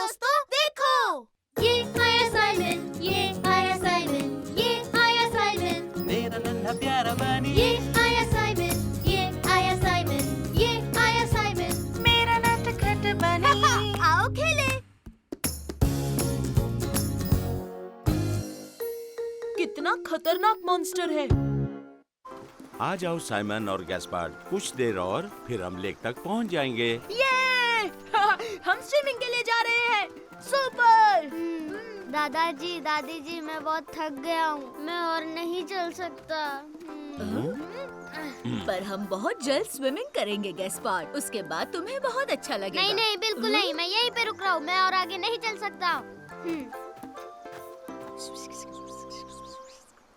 दोस्तों देखो, ये आया साइमन, ये आया साइमन, ये आया साइमन, मेरा नन्हा प्यारा बनी। ये आया साइमन, ये आया साइमन, ये आया साइमन, मेरा नटखट बनी। आओ खेले। कितना खतरनाक मॉन्स्टर है। आ जाओ साइमन और गैस्पार्ड, कुछ देर और फिर हम लेक तक पहुंच जाएंगे। ये हम स्विमिंग के लिए जा रहे हैं। सुपर। दादाजी, दादी जी, मैं बहुत थक गया हूँ, मैं और नहीं चल सकता। पर हम बहुत जल्द स्विमिंग करेंगे गैस्पार्ड, उसके बाद तुम्हें बहुत अच्छा लगेगा। नहीं नहीं, बिल्कुल नहीं, मैं यहीं पे रुक रहा हूँ, मैं और आगे नहीं चल सकता।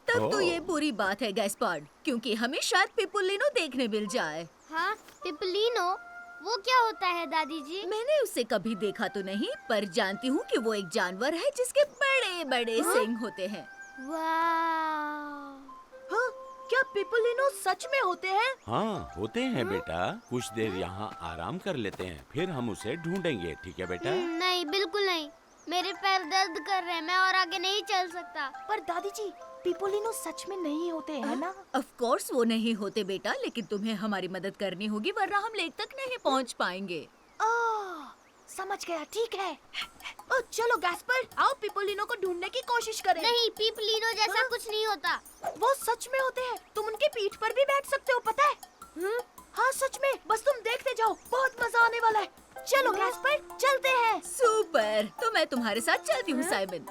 तब तो ये बुरी बात है गैस्पार्ड, क्योंकि हमें शायद पिपुलिनो देखने मिल जाए। हाँ, पिपलिनो, वो क्या होता है दादी जी? मैंने उसे कभी देखा तो नहीं, पर जानती हूँ कि वो एक जानवर है जिसके बड़े बड़े सींग होते हैं। वाह! हाँ, क्या पिपुलिनो सच में होते हैं? हाँ होते हैं बेटा, कुछ देर यहाँ आराम कर लेते हैं, फिर हम उसे ढूंढेंगे, ठीक है बेटा? नहीं, बिल्कुल नहीं, मेरे पैर दर्द कर रहे हैं, मैं और आगे नहीं चल सकता। पर दादी जी, पिपुलिनो सच में नहीं होते हैं ना? ऑफ कोर्स वो नहीं होते बेटा, लेकिन तुम्हें हमारी मदद करनी होगी, वरना हम लेक तक नहीं पहुँच पाएंगे। समझ गया, ठीक है। ओ चलो गैस्पर, आओ पिपुलिनो को ढूंढने की कोशिश करें। नहीं, पिपलिनो जैसा हाँ? कुछ नहीं होता। वो सच में होते हैं, तुम उनके पीठ पर भी बैठ सकते हो, पता है? हाँ सच में, बस तुम देखते जाओ, बहुत मजा आने वाला है। चलो गैस्पर, चलते हैं। सुपर, तो मैं तुम्हारे साथ चलती हूँ साइमन।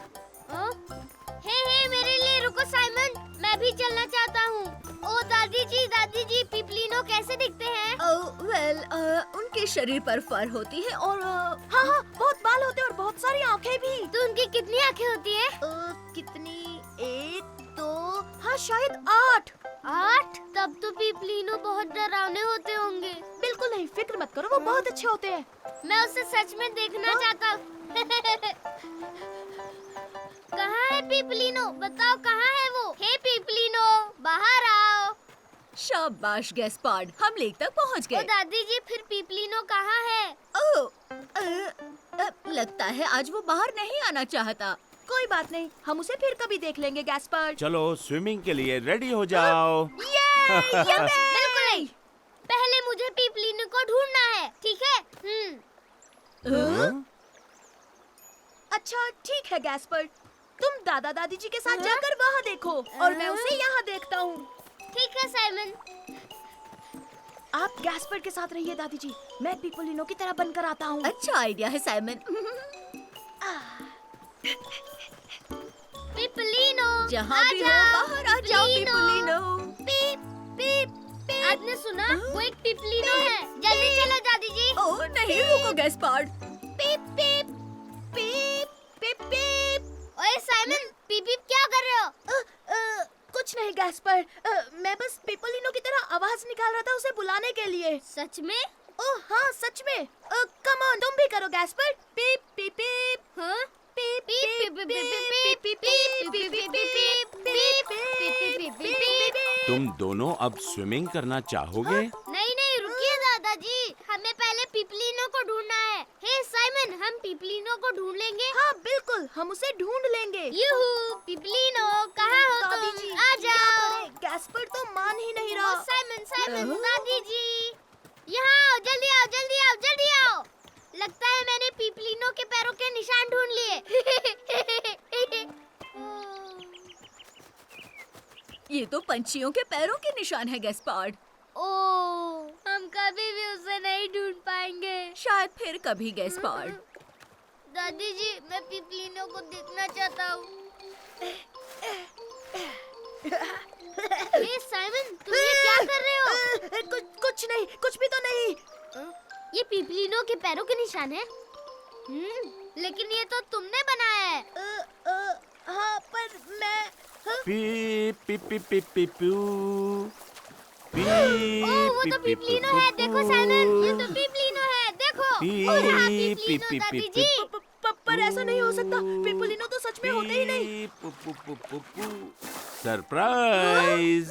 हे मेरे लिए रुको साइमन, मैं भी चलना चाहता हूँ। ओ दादी जी, पिपलिनो कैसे दिखते हैं? वेल, उनके शरीर पर फर होती है और हाँ हाँ, बहुत बाल होते हैं और बहुत सारी आँखें भी। तो उनकी कितनी आँखें होती हैं? कितनी? 1, 2, हाँ शायद 8। 8? तब तो पिपलिनो बहुत डरावने होते होंगे। बिल्कुल नहीं, फिक्र मत करो, वो बहुत अच्छे होते हैं। मैं उसे सच में देखना चाहता हूँ। कहाँ है पिपलिनो? बताओ कहाँ है वो? हे पिपलिनो, बाहर आओ। शाबाश गैस्पार्ड, हम लेक तक पहुँच ओ गए। दादी जी, फिर पिपलिनो कहाँ है? लगता है आज वो बाहर नहीं आना चाहता। कोई बात नहीं, हम उसे फिर कभी देख लेंगे गैस्पर। चलो स्विमिंग के लिए रेडी हो जाओ। बिल्कुल नहीं, पहले मुझे पिपलिनो को ढूंढना है, ठीक है? हाँ? अच्छा ठीक है गैस्पर, तुम दादा दादी जी के साथ जाकर वहाँ देखो और मैं उसे यहाँ देखता हूँ। ठीक है साइमन। आप गैस्पर के साथ रहिए दादी जी, मैं पिपुलिनो की तरह बनकर आता हूँ। अच्छा आइडिया है साइमन। पिपलिनो, जहाँ भी हो आजाओ, बाहर आ जाओ पिपुलिनो। पीप पीप पीप। आपने सुना? वो एक पिपलिनो है। जल्दी चलो दादी जी। ओह नहीं, रुको गैस्पार्ड। पीप पीप पीप पीप पीप। ओए साइमन, पीप पीप क्या कर रहे हो? कुछ नहीं गैस्पर, मैं बस पिपुलिनो की तरह आवाज निकाल रहा था उसे बुलाने के लिए। सच में? ओह हाँ सच में। कम ऑन, तुम भी करो गैस्पर। पीप पीप पीप। हाँ? पीप पीप पीप पीप पीप पीप पीप पीप पीप पीप पीप पीप पीप। तुम दोनों अब स्विमिंग करना चाहोगे? नहीं नहीं, रुकिए दादाजी, हमें पहले पिपलिनो को ढूंढना है। हे साइमन, हम पिपलिनो को ढूंढ लेंगे? हाँ बिल्कुल, हम उसे ढूंढ लेंगे। यूहू, पिपलिनो कहाँ हो दादी तुम? जी, आ क्या जाओ। करें? गैस्पर तो मान ही नहीं ओ रहा। साइमन, दादी जी, यहाँ आओ, जल्दी आओ, जल्दी आओ, जल्दी आओ। लगता है मैंने पिपलिनो के पैरों के निशान ढूंढ लिए। ये तो पंछियों के पैरों के निशान है गैस्पार्ड। ओह, हम कभी भी उसे नहीं ढूंढ पाएंगे। शायद फिर कभी गैस्पार्ड। दादी जी, मैं पिपलिनो को देखना चाहता हूँ। हे साइमन, तुम ये क्या कर रहे हो? कुछ नहीं, कुछ भी तो नहीं। ये पिपलिनो के पैरों के निशान है। लेकिन ये तो तुमने बनाया है। हाँ पर मैं पीप पीप पीप पीप पीप पू। ओह, वो तो पिपलिनो है, देखो साइमन, ये तो पिपलिनो है, देखो। ओह, हाँ, पिपलिनो दादी जी। पर ऐसा नहीं हो सकता, पिपुलिनो तो सच में होते ही नहीं। सरप्राइज।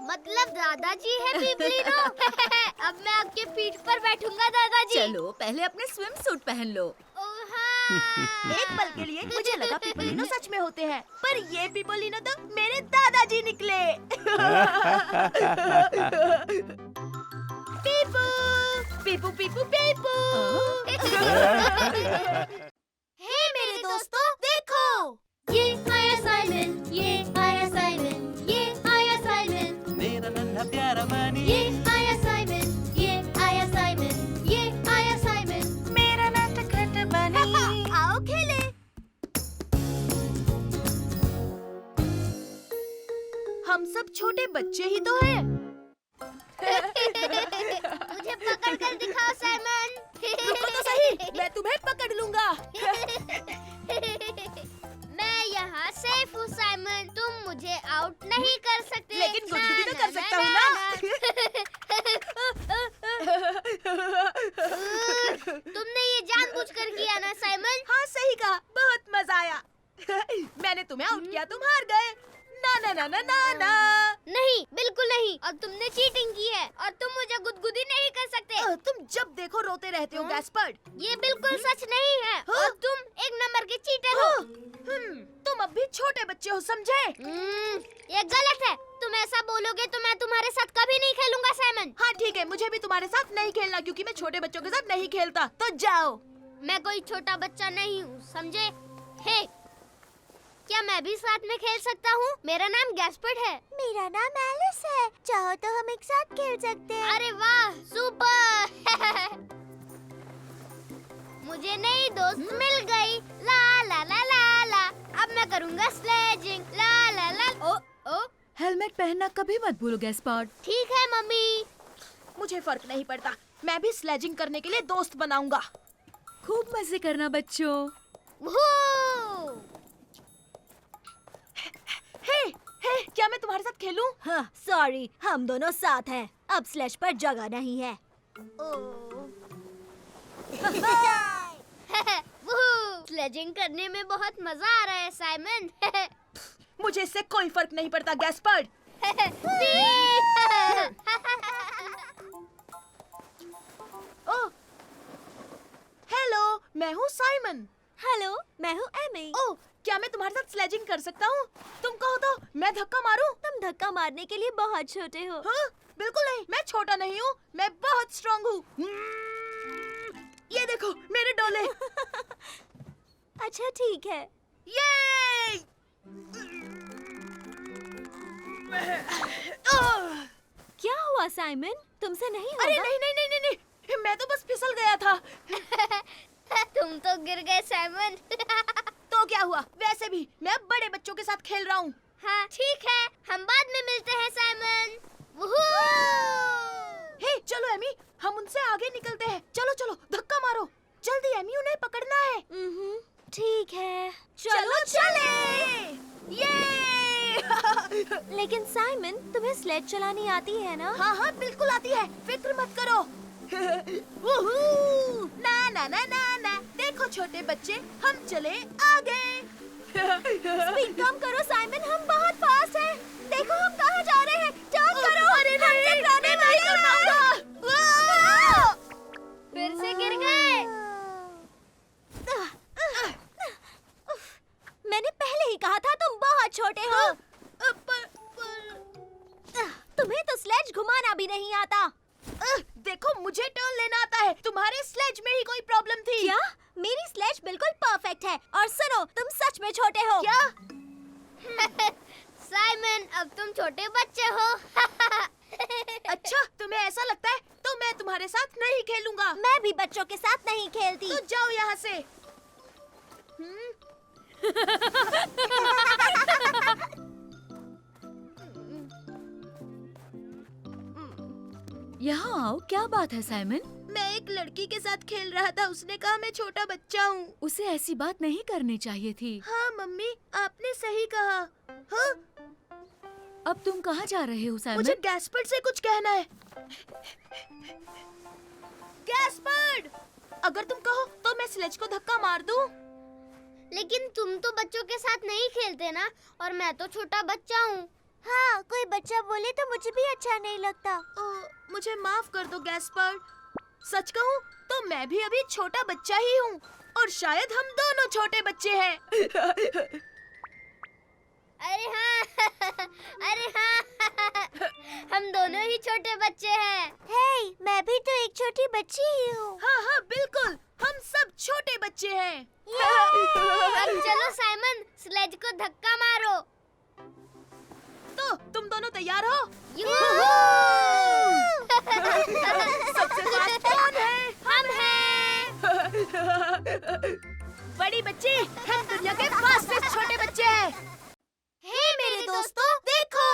मतलब दादाजी है पीपलीनो। अब मैं आपके पीठ पर बैठूंगा दादाजी। चलो पहले अपने स्विम सूट पहन लो। ओह हाँ। एक पल के लिए मुझे लगा पिपोलिनो सच में होते हैं, पर ये पिपोलिनो तो मेरे दादाजी निकले। पीपू पीपू पीपू पीपू। हे मेरे दोस्तों देखो, ये आया साइमन, ये आया साइमन, ये आया साइमन, मेरा नन्हा प्यारा बनी ये आया साइमन, ये आया साइमन, ये आया साइमन। मेरा नटखट बनी। आओ खेले। हम सब छोटे बच्चे ही तो हैं। मुझे पकड़ कर दिखाओ साइमन। रुको तो सही, मैं तुम्हें पकड़ लूंगा। मैं यहाँ सेफ हूँ साइमन, तुम मुझे आउट नहीं कर सकते। लेकिन गुदगुदी तो कर सकता हूँ ना। तुमने ये जानबूझकर किया ना साइमन? हाँ सही कहा, बहुत मजा आया। मैंने तुम्हें आउट किया, तुम हार गए। ना ना ना ना ना ना। नहीं, बिल्कुल नहीं। और तुमने चीटिंग की है और तुम मुझे गुदगुदी नहीं कर सकते। तुम जब देखो रोते रहते हो गैस्पर्ड। ये बिल्कुल सच नहीं है और तुम एक नंबर के चीटर हो। तुम अब भी छोटे बच्चे हो, समझे? ये गलत है। तुम ऐसा बोलोगे तो मैं तुम्हारे साथ कभी नहीं खेलूंगा साइमन। हाँ ठीक है, मुझे भी तुम्हारे साथ नहीं खेलना क्योंकि मैं छोटे बच्चों के साथ नहीं खेलता। तो जाओ। मैं कोई छोटा बच्चा नहीं हूँ, समझे? हे, क्या मैं भी साथ में खेल सकता हूँ? मेरा नाम गैस्पर्ड है। मेरा नाम एलिस है, चाहो तो हम एक साथ खेल सकते हैं। अरे वाह, सुपर। मुझे नई दोस्त मिल गई। ला ला ला ला ला। अब मैं करूँगा स्लेजिंग। ला ला ला। ओ ओ। हेलमेट पहनना कभी मत भूलो गैस्पर्ड। ठीक है मम्मी। मुझे फर्क नहीं पड़ता, मैं भी स्लेजिंग करने के लिए दोस्त बनाऊंगा। खूब मजे करना बच्चों। वूहू! हे, क्या मैं तुम्हारे साथ खेलूं? हाँ, सॉरी, हम दोनों साथ हैं। अब स्लेज पर जगह नहीं है। वूहू! स्लेजिंग करने में बहुत मजा आ रहा है साइमन। मुझे इससे कोई फर्क नहीं पड़ता गैस्पर्ड। ओह, हेलो, मैं हूँ साइमन। हेलो, मैं हूँ एमी। ओह, क्या मैं तुम्हारे साथ स्लेजिंग कर सकता हूँ? तुम कहो तो मैं धक्का मारूं? तुम धक्का मारने के लिए बहुत छोटे हो। हाँ, बिल्कुल नहीं, मैं छोटा नहीं हूँ, मैं बहुत स्ट्रॉन्ग हूँ। ये देखो मेरे डोले। अच्छा ठीक है। ये क्या हुआ साइमन? तुमसे नहीं होगा? अरे नहीं नहीं नहीं नहीं नहीं, मैं तो बस फिसल गया था। तुम तो गिर गए साइमन। तो क्या हुआ? वैसे भी मैं अब बड़े बच्चों के साथ खेल रहा हूँ। हाँ ठीक है, हम बाद में मिलते हैं साइमन। हे चलो एमी, हम उनसे आगे निकलते हैं। चलो चलो, धक्का मारो जल्दी एमी, उन्हें पकड़ना है। ठीक है, चलो चले। ये लेकिन साइमन, तुम्हें स्लेज चलानी आती है ना? हाँ हाँ बिल्कुल आती है, फिक्र मत करो। वूहू! ना ना ना ना ना, देखो छोटे बच्चे, हम चले आगे। स्पीड कम करो साइमन, हम बहुत फास्ट हैं। देखो हम कहाँ जा रहे हैं। टर्न करो। अरे नहीं, मैं नहीं कर पाऊंगा। फिर से गिर गए। मैंने पहले ही कहा था तुम बहुत छोटे हो। तुम्हें तो स्लेज घुमाना भी नहीं आता। देखो मुझे टर्न लेना आता है, तुम्हारे स्लेज में ही कोई प्रॉब्लम थी क्या? मेरी स्लेज बिल्कुल परफेक्ट है। और सुनो, तुम सच में छोटे हो। क्या? साइमन, अब तुम छोटे बच्चे हो। अच्छा, तुम्हें ऐसा लगता है तो मैं तुम्हारे साथ नहीं खेलूंगा। मैं भी बच्चों के साथ नहीं खेलती। तो जाओ यहाँ से। यहाँ आओ, क्या बात है साइमन? मैं एक लड़की के साथ खेल रहा था, उसने कहा मैं छोटा बच्चा हूँ। उसे ऐसी बात नहीं करनी चाहिए थी। हाँ मम्मी, आपने सही कहा। हाँ? अब तुम कहाँ जा रहे हो साइमन? मुझे गैस्पर्ड से कुछ कहना है। गैस्पर्ड, अगर तुम कहो तो मैं स्लेज को धक्का मार दूं। लेकिन तुम तो बच्चों के साथ नहीं खेलते ना, और मैं तो छोटा बच्चा हूँ। हाँ, कोई बच्चा बोले तो मुझे भी अच्छा नहीं लगता। मुझे माफ कर दो गैस्पर। सच कहूँ तो मैं भी अभी छोटा बच्चा ही हूँ और शायद हम दोनों छोटे बच्चे हैं। अरे हाँ अरे हाँ हम दोनों ही छोटे बच्चे हैं। हे, मैं भी तो एक छोटी बच्ची ही हूँ। हाँ हाँ बिल्कुल, हम सब छोटे बच्चे हैं। अब चलो साइमन, स्लेज को धक्का मारो। तो तुम दोनों तैयार हो? सबसे फास्ट कौन है? हम हैं। बड़ी बच्ची, हम दुनिया के फास्टेस्ट छोटे बच्चे हैं। हे मेरे दोस्तों, देखो।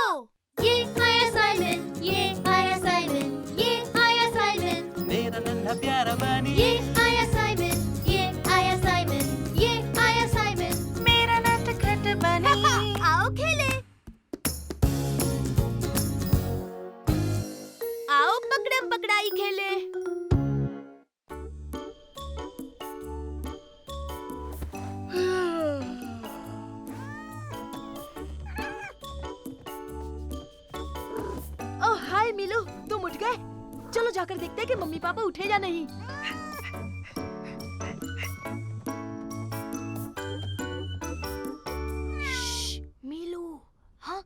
ये आया साइमन, ये आया साइमन, ये आया साइमन, मेरा नन्हा प्यारा बनी ये आया साइमन, ये आया साइमन, ये आया साइमन, मेरा नटखट बनी। आओ खेले। आओ पकड़म पकड़ाई खेले। ओह हाय मिलू, तुम उठ गए? चलो जाकर देखते हैं कि मम्मी पापा उठे या नहीं। श्श, मिलू, हाँ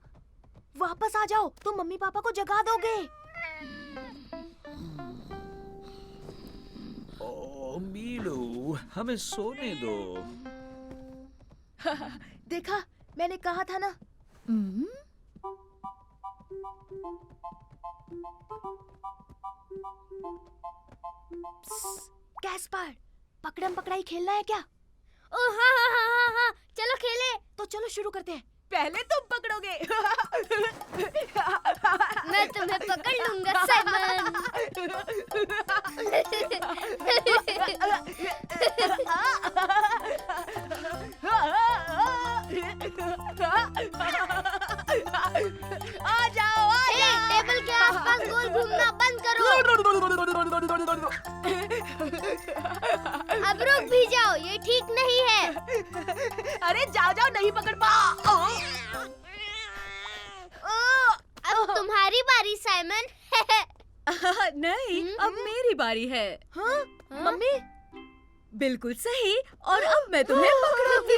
वापस आ जाओ, तुम मम्मी पापा को जगा दोगे। ओ मीलू, हमें सोने दो। देखा, मैंने कहा था ना। कैस्पर, पकड़म पकड़ाई खेलना है क्या? ओ हाँ हाँ हाँ हाँ हाँ, चलो खेले। तो चलो शुरू करते हैं। पहले तुम पकड़ोगे। मैं तुम्हें पकड़ लूंगा साइमन। आ जाओ, आ हे, जाओ। टेबल के आसपास गोल घूमना बंद करो। अब रुक भी जाओ, ये ठीक नहीं है। अरे जाओ जाओ, नहीं पकड़ पाओ। अब तुम्हारी बारी साइमन। नहीं, अब मेरी बारी है। हाँ? मम्मी? बिल्कुल सही, और अब मैं तुम्हें पकड़ूंगी।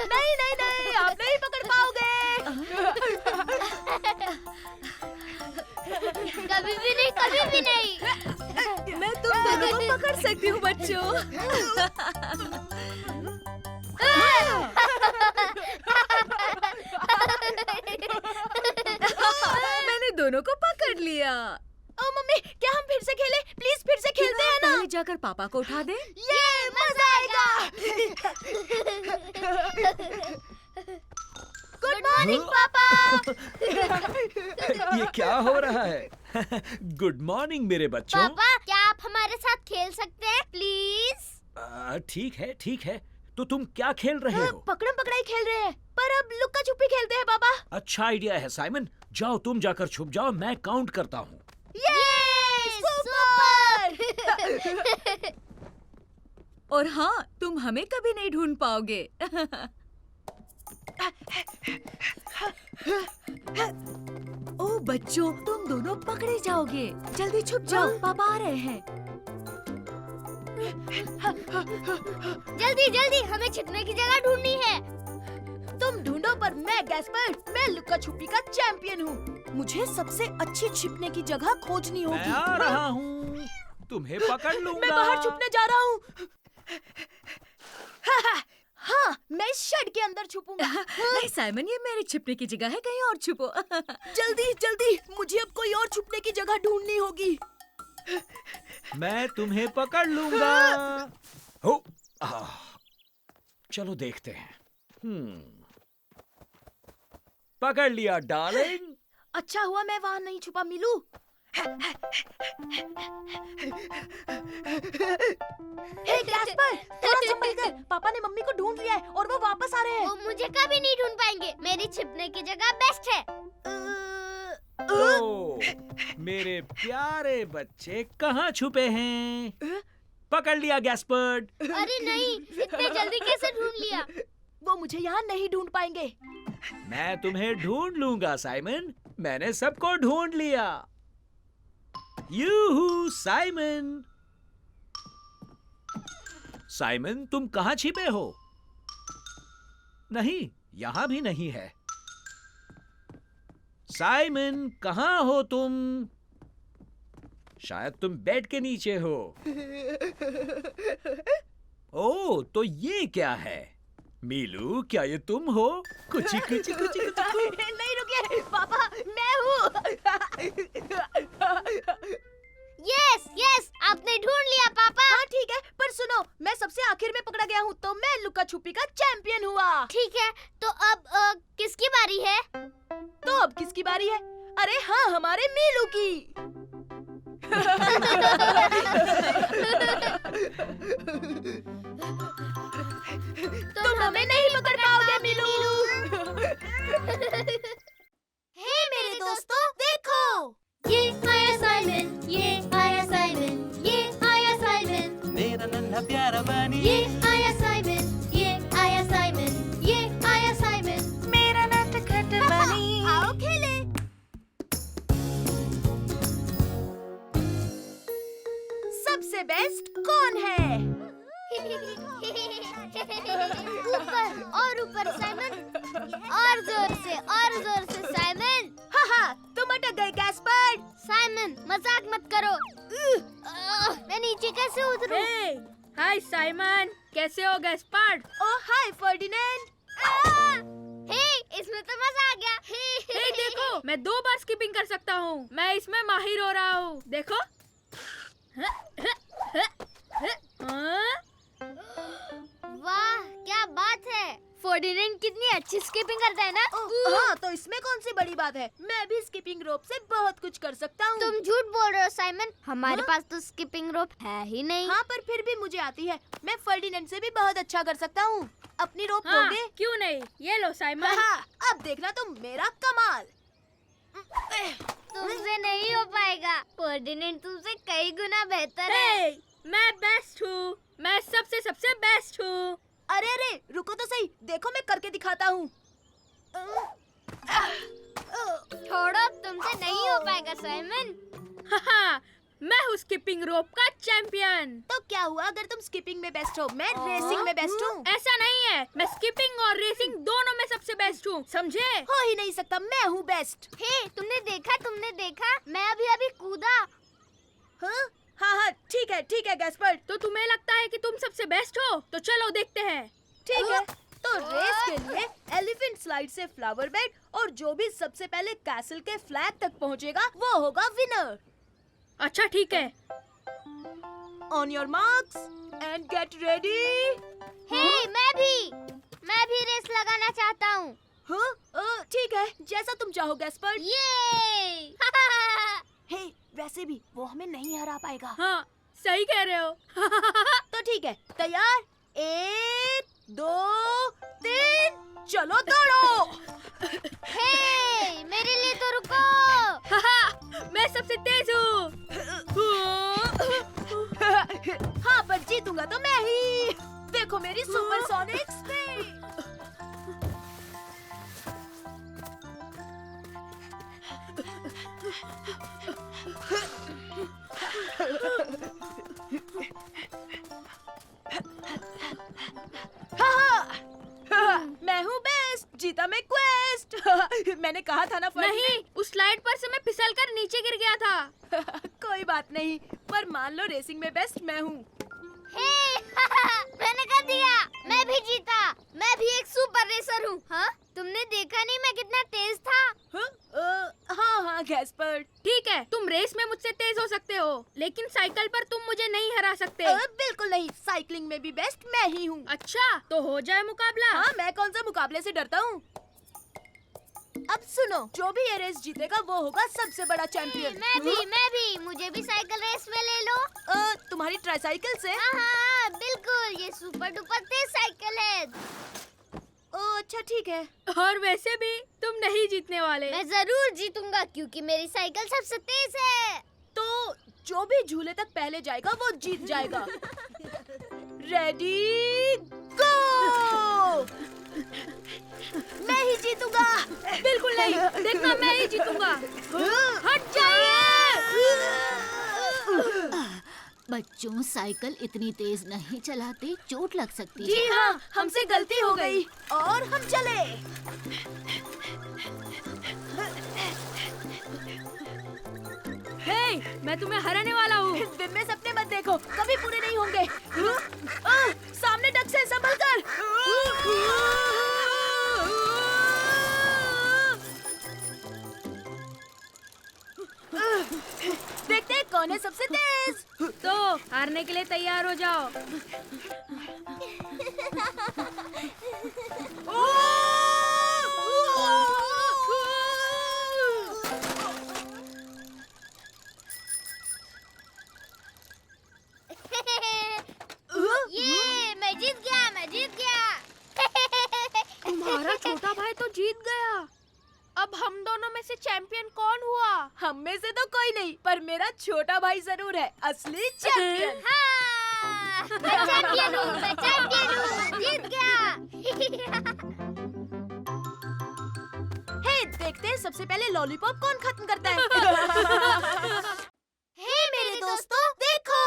नहीं नहीं नहीं, आप नहीं पकड़ पाओगे। कभी भी नहीं, कभी भी नहीं। मैं तुम दोनों को पकड़ सकती हूँ बच्चों। मैंने दोनों को पकड़ लिया। ओ मम्मी, क्या हम फिर से खेलें? प्लीज फिर से खेलते हैं ना। पहले जाकर पापा को उठा दे। ये मजा आएगा। गुड मॉर्निंग पापा। ये क्या हो रहा है? गुड मॉर्निंग मेरे बच्चों। पापा, क्या आप हमारे साथ खेल सकते हैं प्लीज? ठीक है। तो तुम क्या खेल रहे हो? पकड़म पकड़ाई खेल रहे हैं, पर अब लुक्का छुपी खेलते हैं पापा। अच्छा आइडिया है साइमन। जाओ तुम जाकर छुप जाओ, मैं काउंट करता हूँ। सुपर। और हाँ, तुम हमें कभी नहीं ढूंढ पाओगे। ओ बच्चों, तुम दोनों पकड़े जाओगे। जल्दी छुप जाओ, पापा आ रहे हैं। जल्दी जल्दी, हमें छिपने की जगह ढूंढनी है। तुम ढूंढो, पर मैं गैस्पर, मैं लुक्का छुपी का चैंपियन हूँ। मुझे सबसे अच्छी छिपने की जगह खोजनी मैं होगी। आ रहा हूँ, तुम्हें पकड़ लूंगा। मैं बाहर छुपने जा रहा हूँ। हाँ, मैं इस शेड के अंदर छुपूंगा। नहीं साइमन, ये मेरी छिपने की जगह है, कहीं और छुपो। जल्दी जल्दी, मुझे अब कोई और छुपने की जगह ढूंढनी होगी। मैं तुम्हें पकड़ लूंगा। हो, चलो देखते हैं। पकड़ लिया डार्लिंग। अच्छा हुआ मैं वहाँ नहीं छुपा मिलू। हे गैस्पर, थोड़ा संभल कर। पापा ने मम्मी को ढूंढ लिया है और वो वापस आ रहे हैं। वो मुझे कभी नहीं ढूंढ पाएंगे। मेरी छिपने की जगह बेस्ट है। ओ, मेरे प्यारे बच्चे कहाँ छुपे हैं? पकड़ लिया गैस्पर्ड। अरे नहीं, इतने जल्दी कैसे ढूंढ लिया? वो मुझे यहाँ नहीं ढूंढ पाएंगे। मैं तुम्हें ढूंढ लूंगा साइमन। मैंने सबको ढूंढ लिया। यूहू साइमन। साइमन तुम कहाँ छिपे हो? नहीं, यहाँ भी नहीं है। साइमन कहाँ हो तुम? शायद तुम बेड के नीचे हो। ओह, तो ये क्या है? मीलू, क्या ये तुम हो? कुची कुची कुची कुची। नहीं रुकिए पापा, मैं हूँ। यस यस, आपने ढूंढ लिया पापा। हाँ ठीक है, पर सुनो, मैं सबसे आखिर में पकड़ा गया हूँ, तो मैं लुका छुपी का चैंपियन हुआ। ठीक है, तो अब किसकी बारी है? तो अब किसकी बारी है? अरे हाँ, हमारे मीलू की। तुम हमें नहीं पकड़ पाओगे मीलू। हे मेरे दोस्तों, देखो, ये आया साइमन, ये आया साइमन, ये आया साइमन, मेरा नन्हा प्यारा बनी ये आया साइमन, ये आया साइमन, ये आया साइमन, मेरा नटखट बनी। आओ खेले। सबसे बेस्ट कौन है? ऊपर और ऊपर साइमन, और जोर से साइमन। हाँ, तुम अटक गए गैस्पर्ड। साइमन, मजाक मत करो। मैं नीचे कैसे उतरूं? हाय साइमन, कैसे हो गैस्पर्ड? ओह हाय फर्डिनेंड। हे, इसमें तो मजा आ गया। हे देखो, मैं 2 बार स्किपिंग कर सकता हूँ। मैं इसमें माहिर हो रहा हूँ। देखो। वाह, क्या बात है। फर्डिनेंड कितनी अच्छी स्किपिंग करता है ना? हाँ, तो इसमें कौन सी बड़ी बात है? मैं भी स्किपिंग रोप से बहुत कुछ कर सकता हूँ। तुम झूठ बोल रहे हो साइमन, हमारे हाँ? पास तो स्किपिंग रोप है ही नहीं। हाँ, पर फिर भी मुझे आती है। मैं फर्डिनेंड से भी बहुत अच्छा कर सकता हूँ। अपनी रोप हाँ, दोगे? क्यों नहीं? ये लो साइमन। हाँ, अब देखना तुम मेरा कमाल। तुमसे नहीं हो पाएगा। फर्डिनेंड तुमसे कई गुना बेहतर है। हे, मैं बेस्ट हूँ। मैं सबसे बेस्ट हूँ। अरे रुको तो सही, देखो मैं करके दिखाता हूँ। छोड़ो, तुमसे नहीं हो पाएगा साइमन। हाँ, मैं हूँ स्किपिंग रोप का चैंपियन। तो क्या हुआ अगर तुम स्किपिंग में बेस्ट हो? मैं रेसिंग में बेस्ट हूँ। ऐसा नहीं है, मैं स्किपिंग और रेसिंग दोनों में सबसे बेस्ट हूँ, समझे? हो ही नहीं सकता, मैं हूँ बेस्ट। हे, तुमने देखा, मैं अभी कूदा। हाँ, ठीक है गैस्पर्ड। तो तुम्हें लगता है कि तुम सबसे बेस्ट हो? तो चलो देखते हैं। ठीक है, तो रेस के लिए एलिफेंट स्लाइड से फ्लावर बेड, और जो भी सबसे पहले कैसल के फ्लैग तक पहुंचेगा वो होगा विनर। अच्छा ठीक है। On your marks and get ready. Hey, मैं भी रेस लगाना चाहता हूँ। ठीक है, जैसा तुम चाहो गैस्पर्ड। ये हे, वैसे भी वो हमें नहीं हरा पाएगा। हाँ, सही कह रहे हो। तो ठीक है, तैयार? 1 2 3 चलो दौड़ो। हे, मेरे लिए तो रुको। मैं सबसे तेज हूँ। हाँ, पर जीतूंगा तो मैं ही। देखो मेरी सुपरसोनिक स्पीड। मैं हूँ बेस्ट, जीता मैं क्वेस्ट। मैंने कहा था ना नहीं, उस स्लाइड पर से मैं फिसल कर नीचे गिर गया था। कोई बात नहीं, पर मान लो रेसिंग में बेस्ट मैं हूँ। हे, मैंने कर दिया, मैं भी जीता। मैं भी एक सुपर रेसर हूँ। हाँ, तुमने देखा नहीं मैं कितना तेज था? हाँ गैस्पर्ड। ठीक है, तुम रेस में मुझसे तेज हो सकते हो, लेकिन साइकिल पर तुम मुझे नहीं हरा सकते। बिल्कुल नहीं, साइकिलिंग में भी बेस्ट मैं ही हूँ। अच्छा, तो हो जाए मुकाबला। हाँ, मैं कौन सा मुकाबले से डरता हूँ। अब सुनो, जो भी ये रेस जीतेगा वो होगा सबसे बड़ा चैंपियन। मैं भी, मुझे भी साइकिल रेस में ले लो। तुम्हारी ट्राइसाइकिल से? हाँ, बिल्कुल, ये सुपर डुपर तेज साइकिल है। अच्छा ठीक है। और वैसे भी तुम नहीं जीतने वाले। मैं जरूर जीतूंगा क्योंकि मेरी साइकिल सबसे तेज है। तो जो भी झूले तक पहले जाएगा वो जीत जाएगा। रेडी गो। मैं ही जीतूंगा। बिल्कुल नहीं, देखना मैं ही जीतूंगा। हट जाइए। बच्चों, साइकिल इतनी तेज नहीं चलाते, चोट लग सकती जी है। हाँ, हमसे गलती हो गई और हम चले। हे, मैं तुम्हें हराने वाला हूँ। दिन में सपने मत देखो, कभी पूरे नहीं होंगे। सामने डक से संभल कर। देखते हैं कौन है सबसे तेज। तो हारने के लिए तैयार हो जाओ। ये मैं जीत गया, मैं जीत गया। तुम्हारा छोटा भाई तो जीत गया। अब हम दोनों में से चैंपियन कौन हुआ? हम में से तो कोई नहीं, पर मेरा छोटा भाई जरूर है असली चैंपियन। हाँ, मैं चैंपियन हूँ, मैं चैंपियन हूँ, जीत गया। हे, देखते हैं सबसे पहले लॉलीपॉप कौन खत्म करता है। हे मेरे दोस्तों, देखो।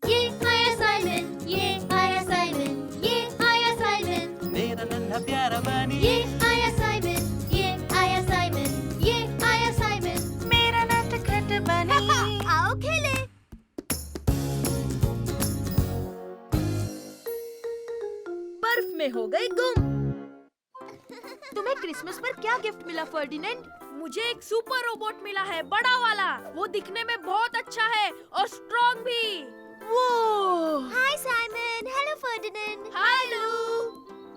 ये आया साइमन, ये आया साइमन, ये आया साइमन, मेरा नन्हा प्यारा बनी ये आया साइमन, ये आया साइमन, ये आया साइमन। मेरा नटखट बनी। आओ खेले। बर्फ में हो गई गुम। तुम्हें क्रिसमस पर क्या गिफ्ट मिला फर्डिनेंड? मुझे एक सुपर रोबोट मिला है, बड़ा वाला। वो दिखने में बहुत अच्छा है और स्ट्रॉन्ग भी। वो हाय साइमन, हेलो फर्डिनेंड। हाय लू।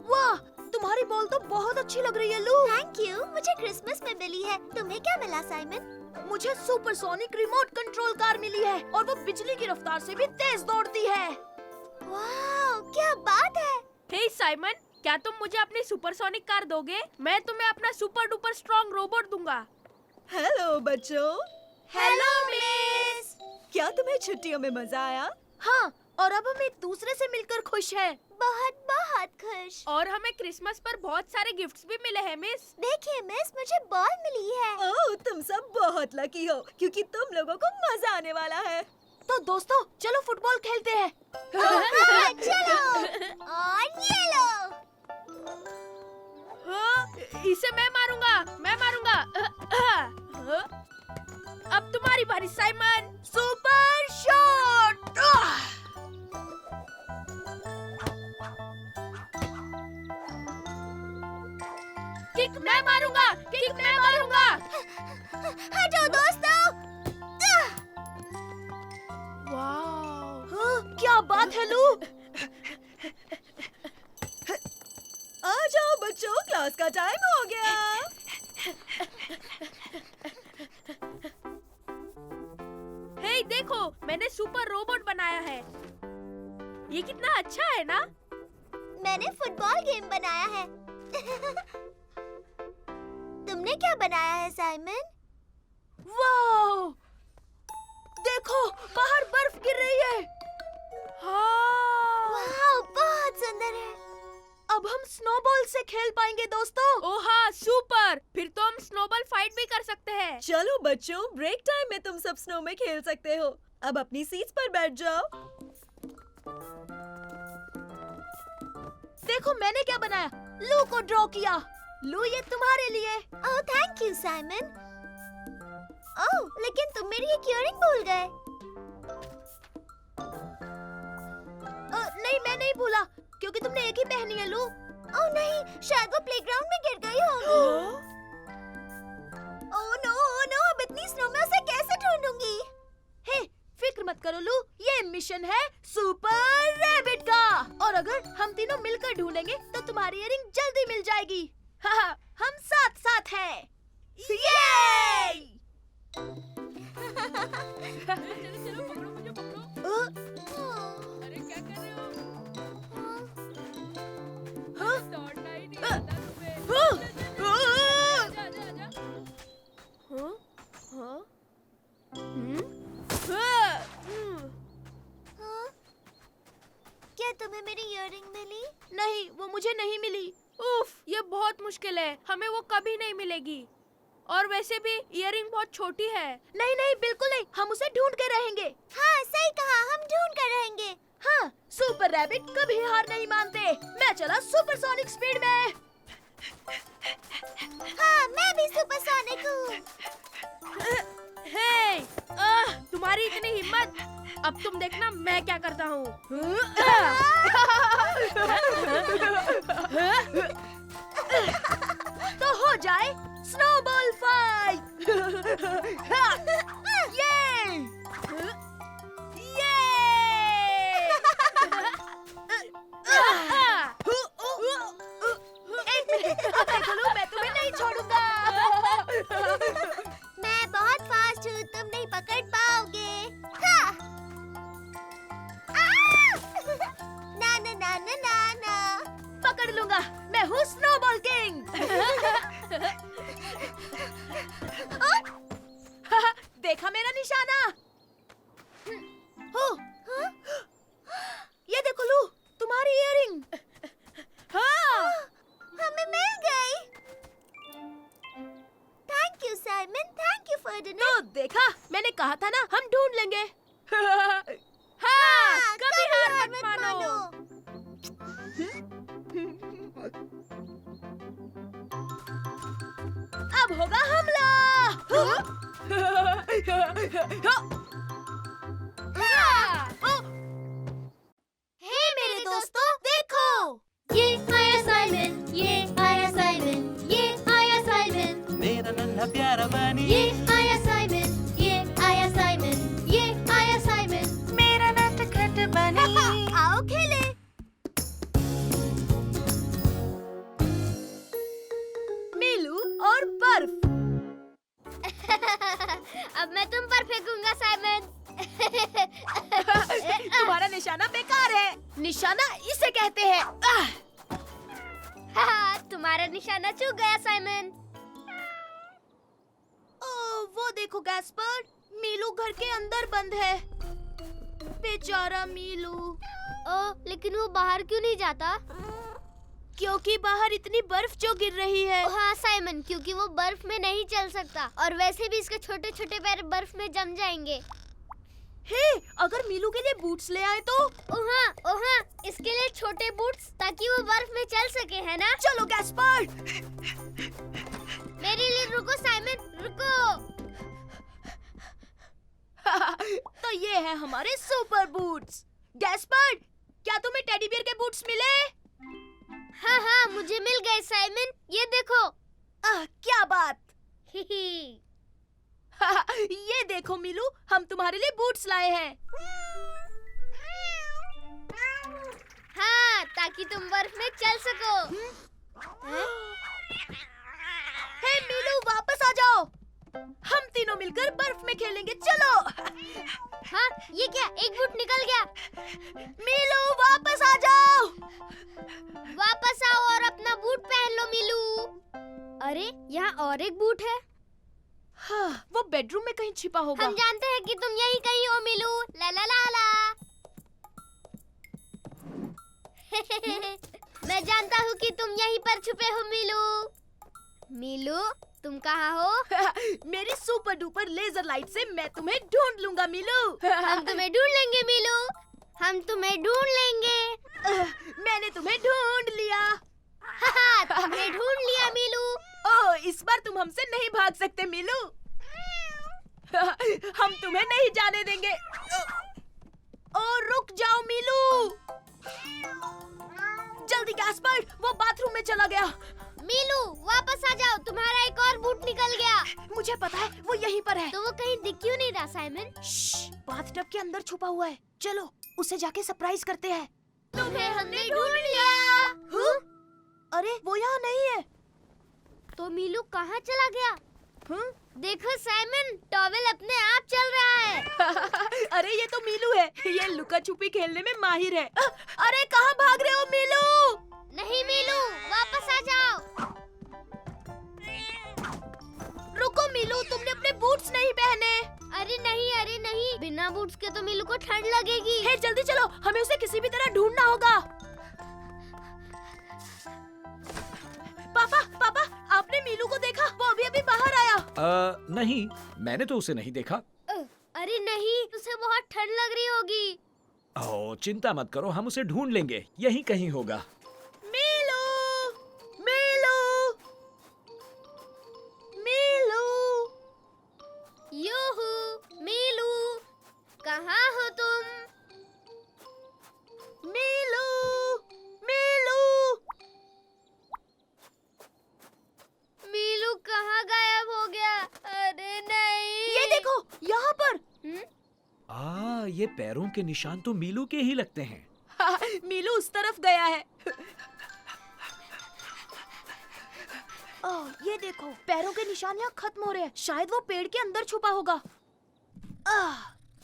वाह, तुम्हारी बॉल तो बहुत अच्छी लग रही है लू। थैंक यू, मुझे क्रिसमस में मिली है। तुम्हें क्या मिला साइमन? मुझे सुपरसोनिक रिमोट कंट्रोल कार मिली है और वो बिजली की रफ्तार से भी तेज दौड़ती है। वाह, क्या बात है। हे साइमन, क्या तुम मुझे अपनी सुपरसोनिक कार दोगे? मैं तुम्हें अपना सुपर डुपर स्ट्रॉन्ग रोबोट दूंगा। हेलो बच्चों, हेलो मिस। क्या तुम्हें छुट्टियों में मजा आया? हाँ, और अब हम एक दूसरे से मिलकर खुश हैं। बहुत बहुत खुश। और हमें क्रिसमस पर बहुत सारे गिफ्ट्स भी मिले हैं मिस। देखिए मिस, मुझे बॉल मिली है। ओह, तुम सब बहुत लकी हो क्योंकि तुम लोगों को मजा आने वाला है। तो दोस्तों, चलो फुटबॉल खेलते हैं। हाँ, चलो। और ये लो। इसे मैं मारूंगा, मैं मारूंगा। अब तुम्हारी बारी साइमन। Super shot. किक मैं मारूंगा, किक मैं मारूंगा। हटो दोस्तों। वाह, क्या बात है लू। आ जाओ बच्चों, क्लास का टाइम हो गया। हे देखो, मैंने सुपर रोबोट बनाया है। ये कितना अच्छा है ना? मैंने फुटबॉल गेम बनाया है। तुमने क्या बनाया है साइमन? वाह, देखो बाहर बर्फ गिर रही है। हाँ। वाह, बहुत सुंदर है। अब हम स्नोबॉल से खेल पाएंगे दोस्तों। ओह हाँ, सुपर। फिर तो हम स्नोबॉल फाइट भी कर सकते हैं। चलो बच्चों, ब्रेक टाइम में तुम सब स्नो में खेल सकते हो। अब अपनी सीट्स पर बैठ जाओ। देखो मैंने क्या बनाया, लू को ड्रॉ किया। लू, ये तुम्हारे लिए। Oh thank you Simon. Oh, लेकिन तुम मेरी एक इयररिंग भूल गए। नहीं, मैं नहीं भूला, क्योंकि तुमने एक ही पहनी है लू। ओह नहीं, शायद वो प्लेग्राउंड में गिर गई होगी। ओह नो, अब इतनी स्नो में उसे कैसे ढूंढूंगी? हे, फिक्र मत करो लू, ये मिशन है सुपर रैबिट का। और अगर हम तीनों मिलकर ढूंढेंगे तो तुम्हारी इयररिंग जल्दी मिल जाएगी। हाँ, हम साथ साथ हैं। ये! चलो पकड़ो, मुझे पकड़ो। अरे क्या कर रहे हो? दौड़ना ही नहीं आता तुम्हें। आजा, आजा, आजा। हाँ? क्या तुम्हें मेरी इयररिंग मिली? नहीं, वो मुझे नहीं मिली। उफ, ये बहुत मुश्किल है, हमें वो कभी नहीं मिलेगी। और वैसे भी इयररिंग बहुत छोटी है। नहीं नहीं, बिल्कुल नहीं, हम उसे ढूंढ के रहेंगे। हाँ सही कहा, हम ढूंढ कर रहेंगे। हाँ, सुपर रैबिट कभी हार नहीं मानते। मैं चला सुपरसोनिक स्पीड में। हाँ, मैं भी सुपरसोनिक हूँ। हे, तुम्हारी इतनी हिम्मत, अब तुम देखना मैं क्या करता हूँ। तो हो जाए स्नोबॉल फाइट। ये एक मिनट, अब देखो लो, मैं तुम्हें नहीं छोड़ूंगा। मैं बहुत फास्ट हूँ, तुम नहीं पकड़ पाओगे। हाँ। ना ना ना ना ना ना। पकड़ लूंगा, मैं हूँ स्नोबॉल किंग। देखा मेरा निशाना? हो, ये देखो लू, तुम्हारी इयररिंग। हाँ, हमें मिल गई। Thank you Simon, thank you Ferdinand. तो देखा, मैंने कहा था ना, हम ढूंढ लेंगे। हाँ, कभी हार मत मानो। अब होगा हमला। हे मेरे दोस्तों, देखो। ये आया साइमन, ये आया साइमन, ये आया साइमन, मेरा नन्हा प्यारा बनी ये आया साइमन, ये आया साइमन, ये आया साइमन। मेरा नटखट बनी। आओ खेले। मीलू और बर्फ। अब मैं तुम पर फेंकूंगा साइमन। तुम्हारा निशाना बेकार है। निशाना इसे कहते हैं। तुम्हारा निशाना चूक गया साइमन। ओ, वो देखो गैस्पर, मीलू घर के अंदर बंद है। बेचारा मीलू। ओ, लेकिन वो बाहर क्यों नहीं जाता? क्योंकि बाहर इतनी बर्फ जो गिर रही है। हाँ साइमन, क्योंकि वो बर्फ में नहीं चल सकता और वैसे भी इसके छोटे छोटे पैर बर्फ में जम जाएंगे। हे, अगर मीलू के लिए बूट्स ले आए तो? ओहा, इसके लिए छोटे बूट्स ताकि वो बर्फ में चल सके, है ना? चलो गैस्पर। मेरे लिए रुको साइमन, रुको। तो ये है हमारे सुपर बूट्स। गैस्पर, क्या तुम्हें टेडी बियर के बूट्स मिले? हाँ, मुझे मिल गए साइमन, ये देखो। क्या बात। हिही। ये देखो मीलू, हम तुम्हारे लिए बूट्स लाए हैं। हाँ, ताकि तुम बर्फ में चल सको। हे मीलू, वापस आ जाओ। हम तीनों मिलकर बर्फ में खेलेंगे, चलो। हाँ, ये क्या, एक बूट निकल गया। मीलू, वापस आ जाओ। वापस आओ और अपना बूट पहन लो मीलू। अरे, यहाँ और एक बूट है। हाँ, वो बेडरूम में कहीं छिपा होगा। हम जानते हैं कि तुम यहीं कहीं हो मीलू। ला ला ला ला। मैं जानता हूँ कि तुम यहीं पर छुपे हो मीलू। मीलू, तुम कहाँ हो? मेरी सुपर डुपर लेजर लाइट से मैं तुम्हें ढूंढ लूंगा मीलू। हम तुम्हें ढूंढ लेंगे मीलू, हम तुम्हें ढूंढ लेंगे। मैंने तुम्हें ढूंढ लिया। तुमने ढूंढ लिया मीलू। ओह, इस बार तुम हमसे नहीं भाग सकते मीलू। हम तुम्हें नहीं जाने देंगे। ओह, रुक जाओ मीलू। जल्दी गैस्पर, वो बाथरूम में चला गया। मीलू, वापस आ जाओ, तुम्हारा एक और बूट निकल गया। मुझे पता है, वो यहीं पर है। तो वो कहीं दिख क्यों नहीं रहा साइमन? बाथटब के अंदर छुपा हुआ है। चलो, उसे जाके सरप्राइज करते हैं। तुम्हें हमने ढूंढ लिया। अरे, वो यहाँ नहीं है। तो मीलू कहाँ चला गया? देखो साइमन, टॉवेल अपने आप चल रहा है। अरे, ये तो मीलू है। ये लुका छुपी खेलने में माहिर है। अरे, कहाँ भाग रहे हो मीलू? नहीं मीलू, वापस आ जाओ। रुको मीलू, तुमने अपने बूट्स नहीं पहने। अरे नहीं, बिना बूट्स के तो मीलू को ठंड लगेगी। हे, जल्दी चलो, हमें उसे किसी भी तरह ढूंढना होगा। पापा पापा, आपने मीलू को देखा? वो अभी अभी बाहर आया। नहीं, मैंने तो उसे नहीं देखा। अरे नहीं, उसे बहुत ठंड लग रही होगी। ओह, चिंता मत करो, हम उसे ढूंढ लेंगे, यहीं कहीं होगा। मीलू, मीलू, मीलू। यूहू, मीलू, कहाँ हो तुम? मीलू, मीलू। मीलू कहाँ गायब हो गया? अरे नहीं। ये देखो, यहाँ पर। ये पैरों के निशान तो मीलू के ही लगते हैं। मीलू उस तरफ गया है। ओह, ये देखो, पैरों के निशान यहाँ खत्म हो रहे हैं। शायद वो पेड़ के अंदर छुपा होगा।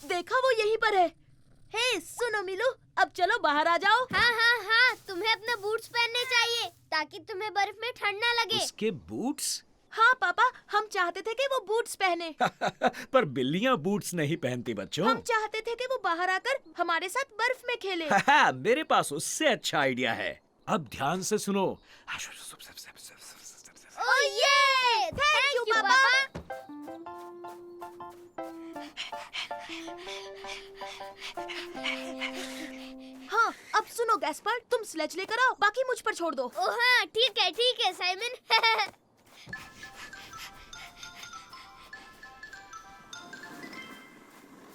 देखा, वो यहीं पर है। हे, सुनो मीलू, अब चलो बाहर आ जाओ। हाँ हाँ हाँ, तुम्हें अपने बूट्स पहनने चाहिए ताकि तुम्हें बर्फ में ठंड ना लगे। उसके बूट्स? हाँ पापा, हम चाहते थे कि वो बूट्स पहने। पर बिल्लियाँ बूट्स नहीं पहनती बच्चों। हम चाहते थे कि वो बाहर आकर हमारे साथ बर्फ में खेले। मेरे पास उससे अच्छा आइडिया है। अब ध्यान से सुनो। ओह ये! थैंक यू पापा। हाँ, अब सुनो गैस्पर, तुम स्लेज लेकर आओ, बाकी मुझ पर छोड़ दो। ओह हाँ, ठीक है साइमन।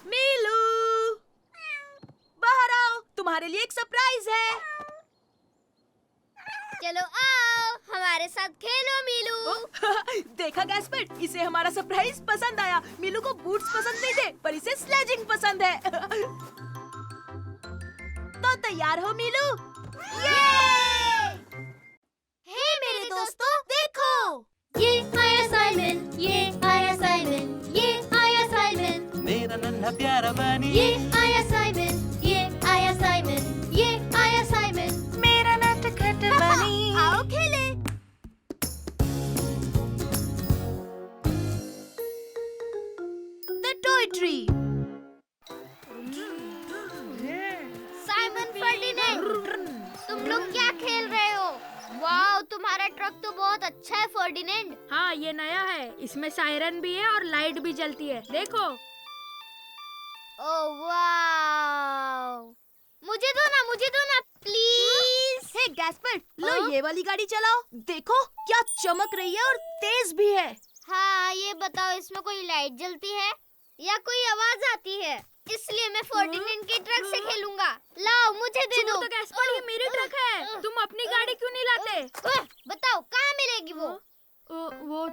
मीलू, बाहर आओ, तुम्हारे लिए एक सरप्राइज है। चलो आओ, हमारे साथ खेलो मीलू। देखा गैस्पर, इसे हमारा सरप्राइज पसंद आया। मीलू को बूट्स पसंद नहीं थे, पर इसे स्लेजिंग पसंद है। तो तैयार हो मीलू? हे मेरे दोस्तों, देखो, ये आया साइमन, ये आया साइमन, ये आया साइमन, मेरा नन्हा प्यारा बनी। ये आया साइमन, ये आया साइमन, ये आया साइमन। मेरा नटखट बनी। आओ खेले। The toy tree. Simon Ferdinand, तुम लोग क्या खेल रहे हो? वाह, तुम्हारा ट्रक तो बहुत अच्छा है फर्डिनेंड। हाँ, ये नया है। इसमें सायरन भी है और लाइट भी जलती है। देखो। ओह वाह, मुझे दो ना प्लीज। हे गैस्पर, लो ये वाली गाड़ी चलाओ। देखो क्या चमक रही है और तेज भी है। हाँ, ये बताओ, इसमें कोई लाइट जलती है या कोई आवाज आती है? इसलिए मैं फर्डिनेंड के ट्रक से खेलूंगा। लाओ, मुझे दे दो। तो गैस्पर, ये मेरी ट्रक है। तुम अपनी गाड़ी क्यों नहीं लाते? बताओ, कहाँ मिलेगी वो? वो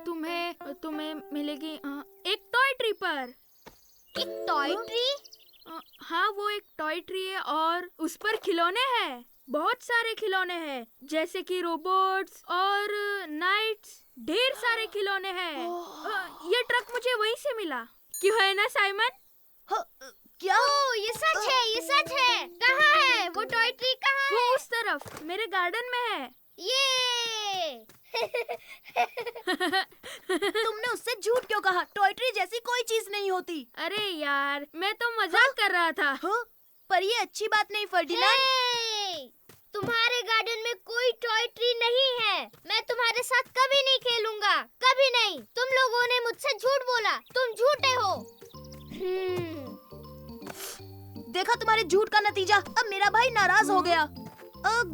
तुम्हें मिलेगी एक टॉय ट्री पर। एक टॉय ट्री? हाँ, वो एक टॉय ट्री है और उस पर खिलौने हैं। बहुत सारे खिलौने हैं, जैसे कि रोबोट्स और नाइट्स। ढेर सारे खिलौने हैं। ये ट्रक मुझे वहीं से मिला। क्यों है ना साइमन? क्या? ओह, ये सच है। कहाँ है वो टॉय ट्री? कहाँ है? वो उस तरफ, मेरे गार्डन में है। ये तुमने उससे झूठ क्यों कहा? टॉय ट्री जैसी कोई चीज नहीं होती। अरे यार, मैं तो मजाक कर रहा था। पर ये अच्छी बात नहीं फर्डिनेंड। तुम्हारे गार्डन में कोई टॉय ट्री नहीं है। मैं तुम्हारे साथ कभी नहीं खेलूंगा, कभी नहीं। तुम लोगों ने मुझसे झूठ बोला, तुम झूठे हो। देखा तुम्हारे झूठ का नतीजा। अब मेरा भाई नाराज हो गया।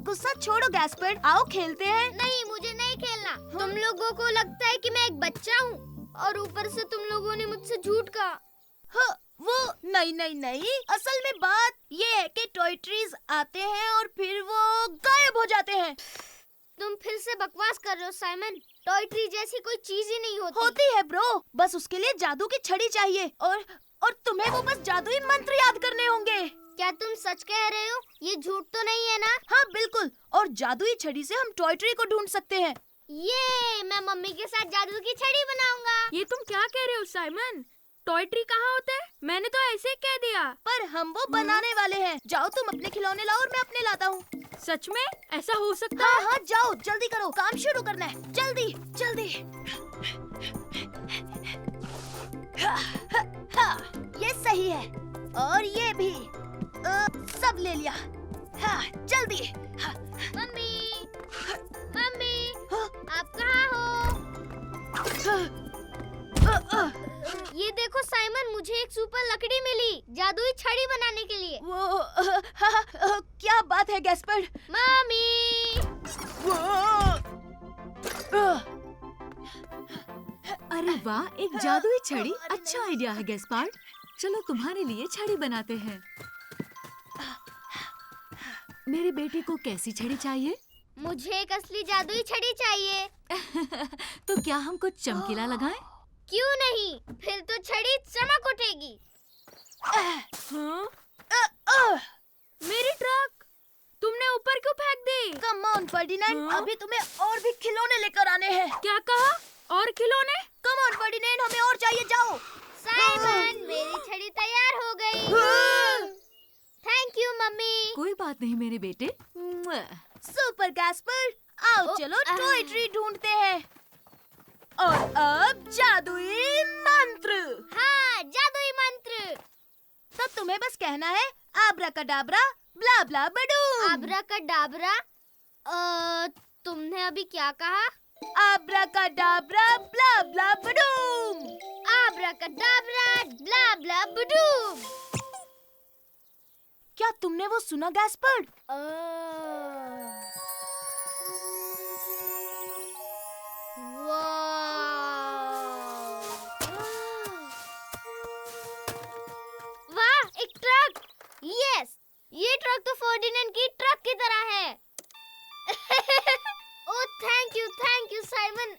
गुस्सा छोड़ो गैस्पर, आओ खेलते हैं। नहीं, मुझे नहीं खेलना। तुम लोगों को लगता है कि मैं एक बच्चा हूँ और ऊपर से तुम लोगों ने मुझसे झूठ कहा। वो नहीं। असल में बात ये है कि टॉय ट्रीज आते हैं और फिर वो गायब हो जाते हैं। तुम फिर से बकवास कर रहे हो साइमन। टॉय ट्री जैसी कोई चीज ही नहीं होती। होती है ब्रो, बस उसके लिए जादू की छड़ी चाहिए और तुम्हें वो बस जादुई मंत्र याद करने होंगे। क्या तुम सच कह रहे हो? ये झूठ तो नहीं है ना? हाँ बिल्कुल, और जादुई छड़ी से हम टॉय ट्री को ढूंढ सकते हैं। ये मैं मम्मी के साथ जादू की छड़ी बनाऊंगा। ये तुम क्या कह रहे हो साइमन? टॉय ट्री कहाँ होता है? मैंने तो ऐसे ही कह दिया। पर हम वो बनाने वाले हैं। जाओ तुम अपने खिलौने लाओ और मैं अपने लाता हूँ। सच में ऐसा हो सकता है? हाँ, जाओ जल्दी करो, काम शुरू करना है। जल्दी। ये सही है और ये भी। सब ले लिया। हाँ, जल्दी। मम्मी आप कहाँ हो? ये देखो साइमन, मुझे एक सुपर लकड़ी मिली जादुई छड़ी बनाने के लिए। क्या बात है गैस्पर्ड? मम्मी! अरे वाह, एक जादुई छड़ी। अच्छा आइडिया है गैस्पार्ड। चलो तुम्हारे लिए छड़ी बनाते हैं। मेरे बेटे को कैसी छड़ी चाहिए? मुझे एक असली जादुई छड़ी चाहिए। तो क्या हम कुछ चमकीला लगाएं? क्यों नहीं, फिर तो छड़ी चमक उठेगी। मेरी ट्रक तुमने ऊपर क्यों फेंक दी? कम ऑन फर्डिनेंड, अभी तुम्हें और भी खिलौने लेकर आने हैं। क्या कहा? और खिलौने? कम ऑन फर्डिनेंड, हमें और चाहिए, जाओ। साइमन, मेरी छड़ी तैयार हो गई। Thank you mummy. कोई बात नहीं मेरे बेटे। सुपर गैस्पर्ड, आओ चलो टॉय ट्री ढूंढते हैं। और अब जादुई मंत्र। हाँ, जादुई मंत्र। तो तुम्हें बस कहना है आब्राकाडाब्रा ब्ला ब्ला बडूम। आब्राकाडाब्रा? तुमने अभी क्या कहा? आब्राकाडाब्रा ब्ला ब्ला बडूम। आब्राकाडाब्रा ब्ला ब्ला बडूम। क्या तुमने वो सुना गैस्पर्ड? वाह, एक ट्रक। यस, ये ट्रक तो फर्डिनेंड की ट्रक की तरह है। Oh thank you Simon.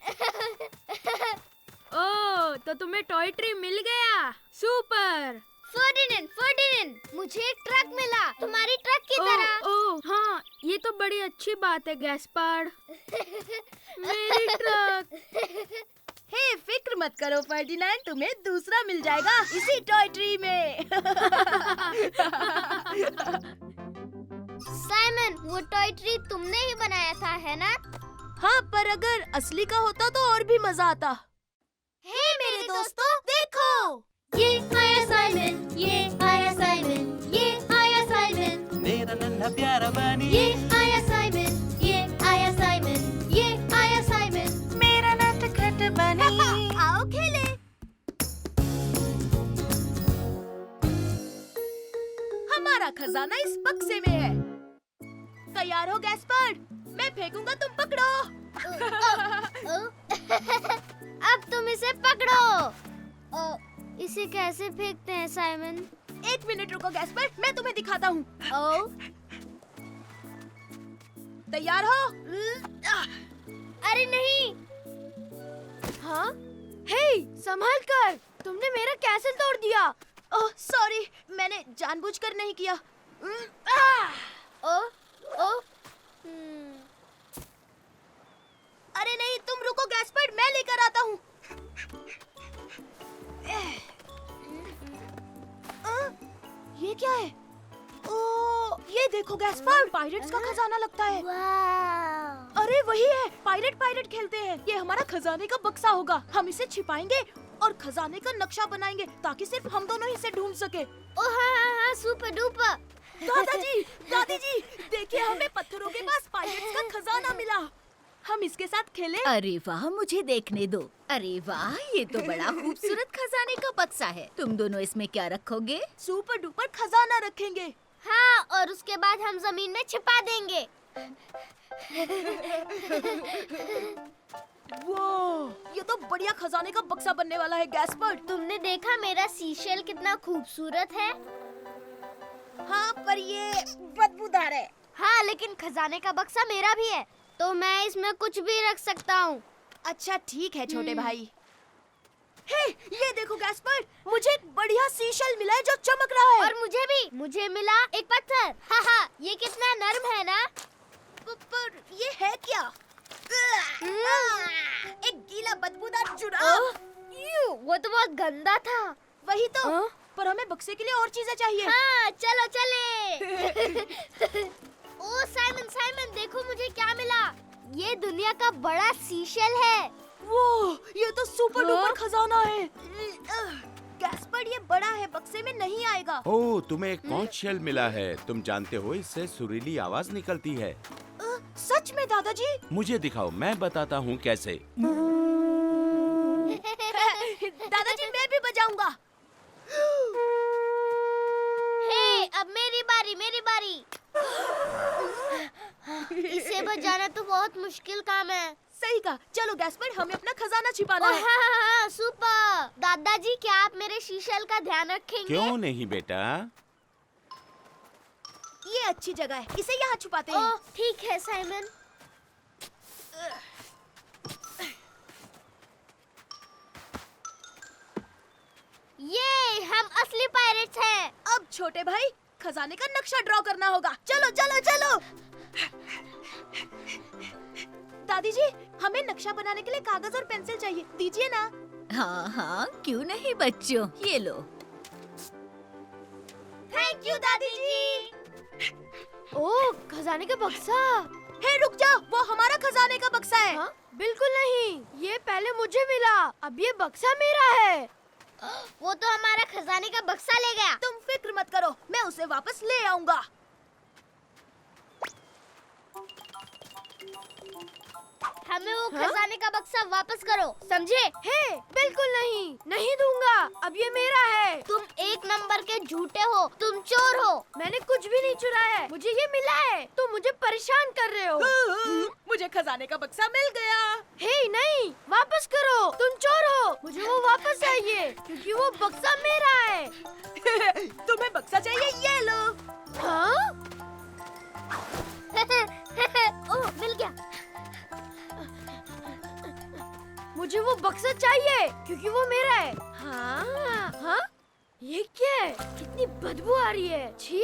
Oh, तो तुम्हें टॉय ट्री मिल गया। सुपर। फर्डिनेंड, मुझे एक ट्रक मिला तुम्हारी ट्रक की तरह। ओह हाँ, ये तो बड़ी अच्छी बात है गैस्पार्ड। मेरी ट्रक। हे, फिक्र मत करो फर्डिनेंड, तुम्हें दूसरा मिल जाएगा इसी टॉय ट्री में। साइमन, वो टॉय ट्री तुमने ही बनाया था, है ना? हाँ, पर अगर असली का होता तो और भी मजा आता। हे मेरे दोस्तों, देखो। ये आया साइमन, ये आया साइमन, ये आया साइमन। मेरा नन्हा प्यारा बनी, ये आया साइमन, ये आया साइमन, ये आया साइमन। मेरा नटखट बनी। आओ खेले। हमारा खजाना इस बक्से में है। तैयार हो गैस्पर्ड? मैं फेंकूंगा, तुम पकड़ो। अब तुम इसे पकड़ो। इसे कैसे फेंकते हैं साइमन? 1 मिनट रुको गैस्पर्ड, मैं तुम्हें दिखाता हूँ। तैयार हो? अरे नहीं। हाँ? हे, संभाल कर, तुमने मेरा कैसल तोड़ दिया। ओह सॉरी, मैंने जानबूझकर नहीं किया। अरे नहीं, तुम रुको गैस्पर्ड, मैं लेकर आता हूँ। ये क्या है? ओह, ये देखो गैस्पर्ड, पायरेट्स का खजाना लगता है। अरे वही है, पायरेट खेलते हैं। ये हमारा खजाने का बक्सा होगा। हम इसे छिपाएंगे और खजाने का नक्शा बनाएंगे ताकि सिर्फ हम दोनों ही इसे ढूंढ सके। ओह हाँ, सुपर डुपर। दादी जी, देखिए, हमें पत्थरों के पास पायरेट्स का खजाना मिला। हम इसके साथ खेलें? अरे वाह, मुझे देखने दो। अरे वाह, ये तो बड़ा खूबसूरत खजाने का बक्सा है। तुम दोनों इसमें क्या रखोगे? सुपर डुपर खजाना रखेंगे। हाँ, और उसके बाद हम जमीन में छिपा देंगे। वो, ये तो बढ़िया खजाने का बक्सा बनने वाला है गैस्पर्ड। तुमने देखा मेरा सीशेल कितना खूबसूरत है? हाँ, पर ये बदबूदार है। हाँ, लेकिन खजाने का बक्सा मेरा भी है, तो मैं इसमें कुछ भी रख सकता हूँ। अच्छा ठीक है छोटे भाई। हे, ये देखो गैस्पर्ड, मुझे एक बढ़िया सीशल मिला है जो चमक रहा है। और मुझे भी, मुझे मिला एक पत्थर। हाँ, ये कितना नरम है ना? पर ये है क्या? एक गीला बदबूदार जुड़ा। वो तो बहुत गंदा था। वही तो। पर हमें बक्से के लिए और चीजें चाहिए। हाँ, चलो चले। ओ साइमन, देखो मुझे क्या मिला। ये दुनिया का बड़ा सीशेल है। वो, ये तो सुपर डुपर खजाना है। गैस्पर्ड, ये बड़ा है, बक्से में नहीं आएगा। ओह, तुम्हें एक कॉन्च शेल मिला है। तुम जानते हो इससे सुरीली आवाज निकलती है। सच में दादाजी? मुझे दिखाओ, मैं बताता हूँ कैसे। दादाजी मैं भी बजाऊंगा। हे, अब मेरी बारी, मेरी बारी। इसे बजाना तो बहुत मुश्किल काम है। सही कहा। चलो गैस्पर, हमें अपना खजाना छिपाना है। हाँ, सुपर। दादाजी, क्या आप मेरे शीशल का ध्यान रखेंगे? क्यों नहीं बेटा? ये अच्छी जगह है, इसे यहाँ छुपाते हैं। ओह, ठीक है साइमन। ये हम असली पायरेट्स हैं। अब छोटे भाई, खजाने का नक्शा ड्रॉ करना होगा। चलो चलो चलो। दादी जी, हमें नक्शा बनाने के लिए कागज और पेंसिल चाहिए, दीजिए ना। हाँ हाँ, क्यों नहीं बच्चों, ये लो। थैंक यू दादी जी। ओह, खजाने का बक्सा। हे रुक जा, वो हमारा खजाने का बक्सा है। हाँ? बिल्कुल नहीं, ये पहले मुझे मिला, अब ये बक्सा मेरा है। वो तो हमारा खजाने का बक्सा ले गया। तुम फिक्र मत करो, मैं उसे वापस ले आऊंगा। हमें वो खजाने का बक्सा वापस करो, समझे? हे, बिल्कुल नहीं, नहीं दूंगा, अब ये मेरा है। तुम एक नंबर के झूठे हो, तुम चोर हो। मैंने कुछ भी नहीं चुराया है, मुझे ये मिला है। तुम मुझे परेशान कर रहे हो। मुझे खजाने का बक्सा मिल गया। हे नहीं, वापस करो, तुम चोर हो। मुझे वो वापस चाहिए, क्योंकि वो बक्सा मेरा है। तुम्हें बक्सा चाहिए, ये लो। हाँ? ओह, मिल गया। मुझे वो बक्सा चाहिए, क्योंकि वो मेरा है। हाँ? हाँ? ये क्या है? कितनी बदबू आ रही है। छी!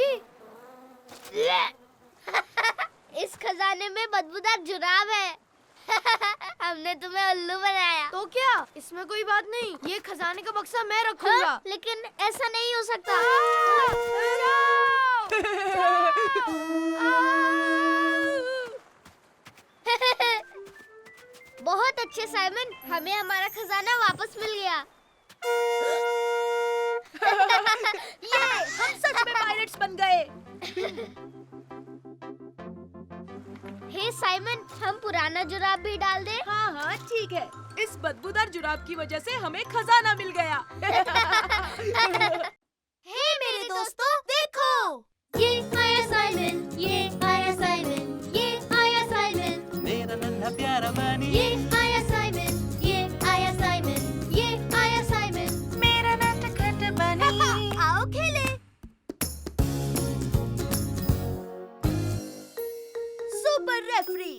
इस खजाने में बदबूदार जुराब है। हमने तुम्हें उल्लू बनाया। तो क्या? इसमें कोई बात नहीं, ये खजाने का बक्सा मैं रखूंगा। हाँ? लेकिन ऐसा नहीं हो सकता। बहुत अच्छे साइमन, हमें हमारा खजाना वापस मिल गया। ये हम सच में पायरेट्स बन गए। हे साइमन, हम पुराना जुराब भी डाल दें? हाँ हाँ ठीक है, इस बदबूदार जुराब की वजह से हमें खजाना मिल गया। हे मेरे दोस्तों, देखो, ये आया साइमन, ये आया साइमन, ये आया साइमन, मेरा नन्हा प्यारा बनी। ये आया साइमन, ये आया साइमन, ये आया साइमन। मेरा नटखट बनी। आओ खेले। Super referee.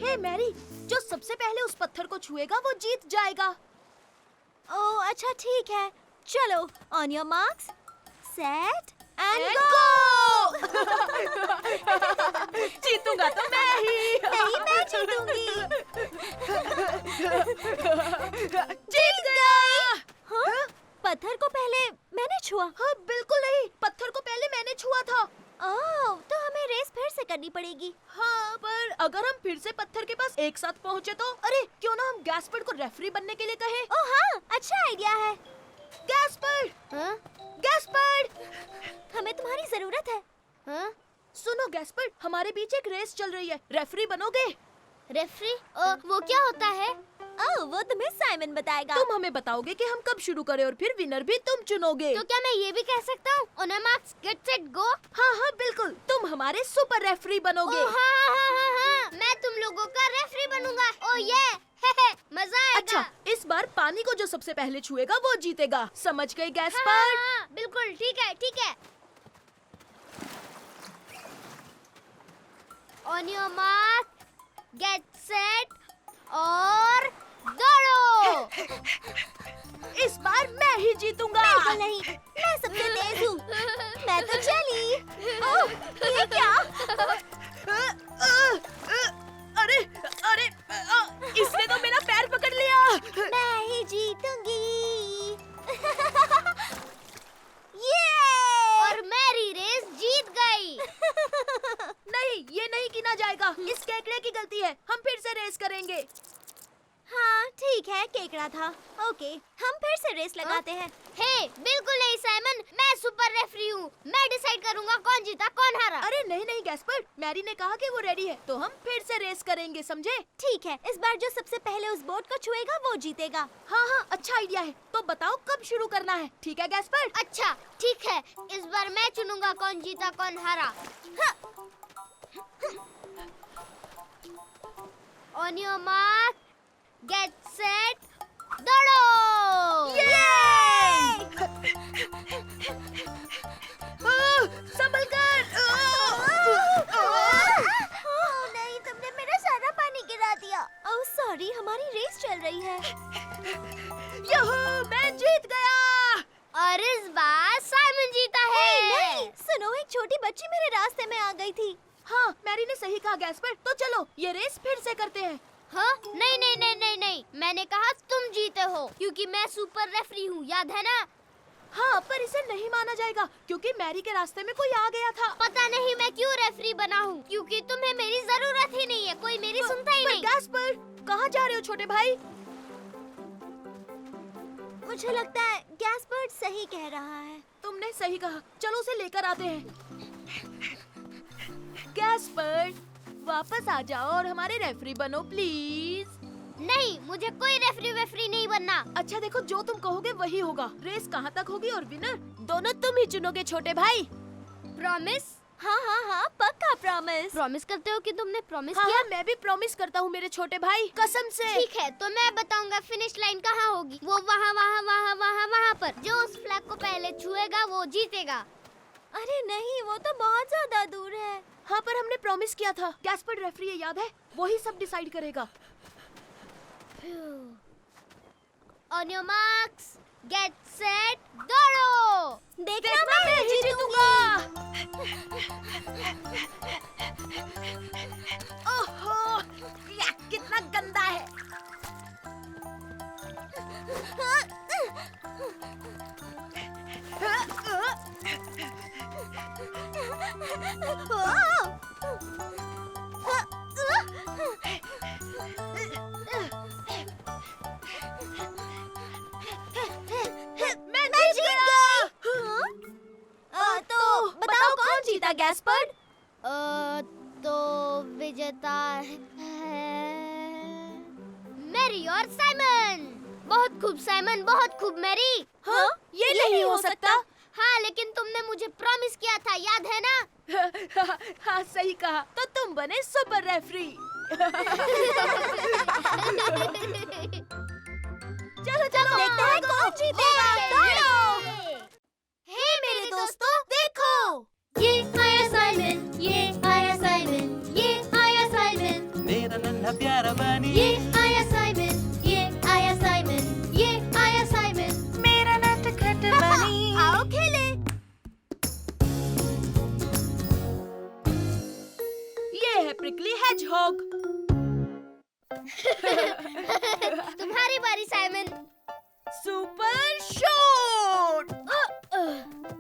हे मैरी, जो सबसे पहले उस पत्थर को छुएगा वो जीत जाएगा। ओह अच्छा ठीक है, चलो on your marks, set and go. जीतूंगा तो मैं ही। नहीं, मैं जीतूंगी। जीत गया। हाँ? पत्थर को पहले मैंने छुआ। हाँ बिल्कुल नहीं, पत्थर को पहले मैंने छुआ था। ओह, तो हमें रेस फिर से करनी पड़ेगी। हाँ, पर अगर हम फिर से पत्थर के पास एक साथ पहुँचे तो? अरे क्यों ना हम गैस्पर्ड को रेफरी बनने के लिए कहें? ओह हाँ, अच्छा आइडिया है। गैस्पर्ड, हाँ? गैस्पर्ड, हमें तुम्हारी जरूरत है। हाँ? सुनो गैस्पर्ड, हमारे बीच एक रेस चल रही है, रेफरी बनोगे? रेफरी? वो क्या होता है? ओह, वो तुम्हें साइमन बताएगा। तुम हमें बताओगे कि हम कब शुरू करें और फिर विनर भी तुम चुनोगे। तो क्या मैं ये भी कह सकता हूँ? On your marks, get set go. हाँ हाँ बिल्कुल, तुम हमारे सुपर रेफरी बनोगे। ओह हाँ, मैं तुम लोगों का रेफरी बनूंगा। ओह ये, मजा आएगा। अच्छा, इस बार पानी को जो सबसे पहले छुएगा वो जीतेगा, समझ गए गैस्पर्ड? हाँ, बिल्कुल ठीक है, ठीक है। On your mark, get set और दौड़ो। इस बार मैं ही जीतूंगा। बिल्कुल नहीं, मैं सबसे तेज हूँ। मैं तो चली। ओह, ये क्या? अरे अरे, इसने तो मेरा पैर पकड़ लिया। मैं ही जीतूंगी। ये और मेरी रेस जीत गई। नहीं, ये नहीं गिना जाएगा, इस केकड़े की गलती है, हम फिर से रेस करेंगे। हाँ ठीक है, केकड़ा था। ओके ओके, हम फिर से रेस लगाते हैं। हे, बिल्कुल नहीं साइमन, मैं सुपर रेफरी हूँ। मैं डिसाइड करूँगा कौन जीता कौन हारा। अरे नहीं नहीं गैस्पर, मैरी ने कहा कि वो रेडी है, तो हम फिर से रेस करेंगे, समझे? ठीक है, इस बार जो सबसे पहले उस बोट को छुएगा वो जीतेगा। हाँ हाँ, अच्छा आइडिया है। तो बताओ कब शुरू करना है, ठीक है गैस्पर? अच्छा ठीक है, इस बार मैं चुनूंगा कौन जीता कौन हारा। On your mark, get set, दौड़ो! संभल कर! नहीं, तुमने मेरा सारा पानी गिरा दिया। ओह सॉरी, हमारी रेस चल रही है। यहू, मैं जीत गया! और इस बार साइमन जीता है। नहीं, सुनो, एक छोटी बच्ची मेरे रास्ते में आ गई थी। हाँ, मैरी ने सही कहा गैस्पर। तो चलो ये रेस फिर से करते हैं। हाँ? नहीं नहीं नहीं नहीं नहीं, मैंने कहा तुम जीते हो क्योंकि मैं सुपर रेफरी हूँ, याद है ना? हाँ, पर इसे नहीं माना जाएगा क्योंकि मैरी के रास्ते में कोई आ गया था। पता नहीं मैं क्यों रेफरी बना हूँ, क्योंकि तुम्हें मेरी जरूरत ही नहीं है, कोई मेरी सुनता ही नहीं। गैस्पर, कहाँ जा रहे हो छोटे भाई? मुझे लगता है गैस्पर्ड सही कह रहा है। तुमने सही कहा, चलो उसे लेकर आते हैं। गैस्पर, वापस आ जाओ और हमारे रेफरी बनो प्लीज। नहीं, मुझे कोई रेफरी वेफरी नहीं बनना। अच्छा देखो, जो तुम कहोगे वही होगा। रेस कहाँ तक होगी और विनर दोनों तुम ही चुनोगे छोटे भाई। प्रॉमिस? हाँ हाँ हाँ, पक्का प्रॉमिस। प्रॉमिस करते हो कि तुमने प्रॉमिस हाँ, किया? हाँ, मैं भी प्रॉमिस करता हूँ मेरे छोटे भाई, कसम से। ठीक है, तो मैं बताऊंगा फिनिश लाइन कहाँ होगी। वो वहाँ वहाँ वहाँ वहाँ वहाँ पर। जो उस फ्लैग को पहले छुएगा वो जीतेगा। अरे नहीं, वो तो बहुत ज्यादा दूर है। हाँ, पर हमने प्रॉमिस किया था। गैस्पर रेफरी है, याद है? वही सब डिसाइड करेगा। On your marks, get set, दौड़ो! देखना मैं ही जीतूंगा। ओहो, या, कितना गंदा है। मैं जीत गया। तो बताओ कौन जीता गैस्पर्ड? तो विजेता है मैरी और साइमन। बहुत खूब साइमन, बहुत खूब मैरी। हाँ, ये नहीं हो सकता। हाँ, लेकिन तुमने मुझे प्रॉमिस किया था, याद है ना? हाँ, सही कहा। तो तुम बने सुपर रेफरी। चलो चलो, देखते हैं कौन जीतेगा। दौड़ो! हे मेरे दोस्तों, देखो, ये आया साइमन, ये आया साइमन, ये आया साइमन, मेरा नन्हा प्यारा बनी, ये आया साइमन, ये आया साइमन, ये आया साइमन। मेरा नटखट बनी। आओ खेले। ये है प्रिकली हेजहॉग। तुम्हारी बारी Simon. Super shot.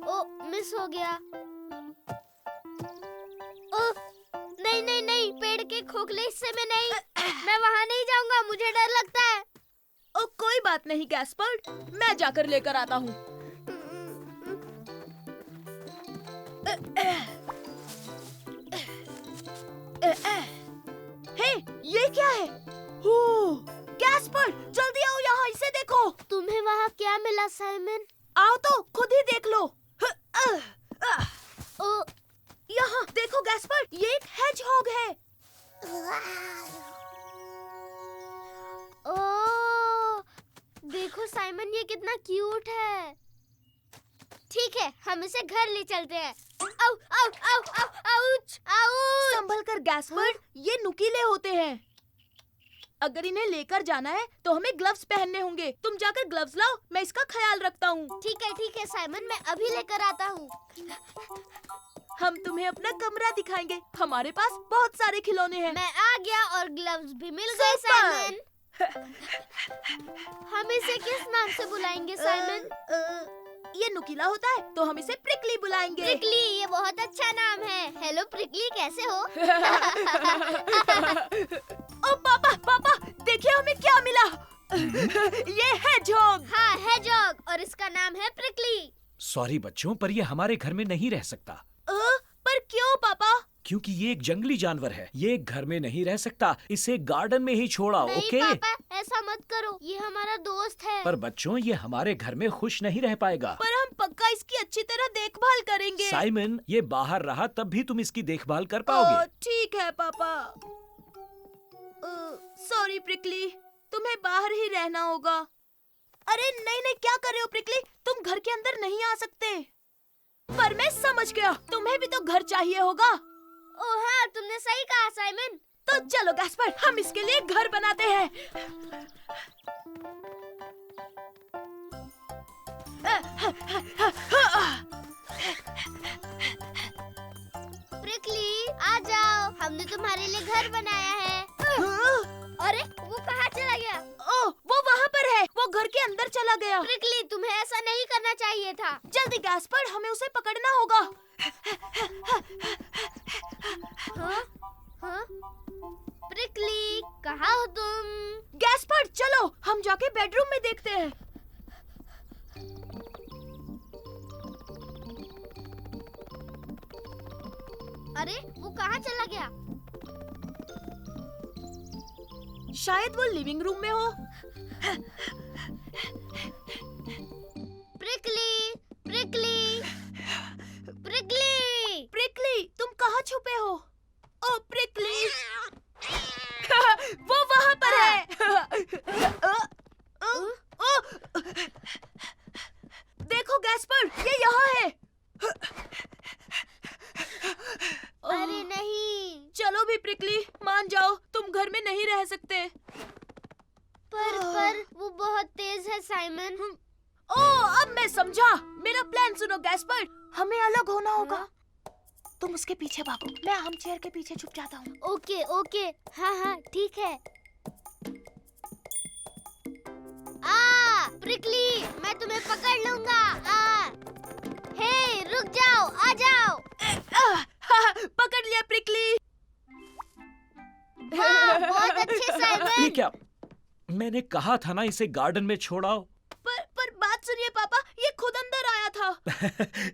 Oh, miss हो गया। ओ, नहीं नहीं नहीं, पेड़ के खोखले हिस्से में नहीं। मैं वहाँ नहीं जाऊँगा, मुझे डर लगता है। ओ, कोई बात नहीं गैस्पर्ड, मैं जाकर लेकर आता हूँ। हे, ये क्या है? गैस्पर्ड, जल्दी आओ यहाँ, इसे देखो। तुम्हें वहाँ क्या मिला साइमन? आओ तो खुद ही देख लो। ओ, यहाँ देखो गैस्पर्ड, ये एक हेजहॉग है। ओ, देखो साइमन, ये कितना क्यूट है। ठीक है, हम इसे घर ले चलते हैं। आउ, आउ, आउ, आउ, आउच, आउच। संभल कर गैस्पर्ड, ये नुकीले होते हैं। अगर इन्हें लेकर जाना है तो हमें ग्लव्स पहनने होंगे। तुम जाकर ग्लव्स लाओ, मैं इसका ख्याल रखता हूँ। ठीक है साइमन, मैं अभी लेकर आता हूँ। हम तुम्हें अपना कमरा दिखाएंगे। हमारे पास बहुत सारे खिलौने हैं। मैं आ गया और ग्लव्स भी मिल गए साइमन। हम इसे किस नाम से बुलाएंगे साइमन? ये नुकीला होता है तो हम इसे प्रिकली बुलाएंगे। प्रिकली, ये बहुत अच्छा नाम है। हेलो प्रिकली, कैसे हो? ओ पापा, पापा, देखिए हमें क्या मिला। ये है जोग। हाँ है जॉग और इसका नाम है प्रिकली। सॉरी बच्चों, पर ये हमारे घर में नहीं रह सकता। पर क्यों पापा? क्योंकि ये एक जंगली जानवर है, ये घर में नहीं रह सकता। इसे गार्डन में ही छोड़ा, नहीं ओके? पापा, ऐसा मत करो, ये हमारा दोस्त है। पर बच्चों, ये हमारे घर में खुश नहीं रह पाएगा। पर हम पक्का इसकी अच्छी तरह देखभाल करेंगे। साइमन, ये बाहर रहा तब भी तुम इसकी देखभाल कर पाओगे। ठीक है पापा। सॉरी प्रिकली, तुम्हें बाहर ही रहना होगा। अरे नहीं नहीं, क्या कर रहे हो प्रिकली? तुम घर के अंदर नहीं आ सकते। पर मैं समझ गया, तुम्हें भी तो घर चाहिए होगा। ओ हाँ, तुमने सही कहा साइमन। तो चलो गैस्पर, हम इसके लिए घर बनाते हैं। प्रिकली आ जाओ, हमने तुम्हारे लिए घर बनाया है। अरे वो कहाँ चला गया? ओह, वो वहाँ पर है। वो घर के अंदर चला गया। प्रिकली, तुम्हें ऐसा नहीं करना चाहिए था। जल्दी गैस्पर, हमें उसे पकड़ना होगा। हाँ? हाँ? प्रिकली, कहाँ हो तुम? गैस्पर चलो, हम जाके बेडरूम में देखते हैं। अरे वो कहाँ चला गया? शायद वो लिविंग रूम में हो। प्रिकली, प्रिकली, प्रिकली, प्रिकली, तुम कहाँ छुपे हो? ओ प्रिकली, वो वहाँ पर है। देखो गैस्पर, ये यहाँ है। अरे नहीं। चलो भी प्रिकली, मान जाओ, तुम घर में नहीं रह सकते। पर वो बहुत तेज है साइमन। ओह, अब मैं समझा। मेरा प्लान सुनो गैस्पर, हमें अलग होना होगा। तुम उसके पीछे भागो, मैं आर्म चेयर के पीछे छुप जाता हूँ। ओके ओके, हाँ हाँ ठीक है। प्रिकली, मैं तुम्हें पकड़ लूंगा। हे, रुक जाओ, आ जाओ। पकड़ लिया प्रिकली। बहुत अच्छे साइमन। ये क्या? मैंने कहा था ना इसे गार्डन में छोड़ाओ। पर बात सुनिए पापा, ये खुद अंदर आया था।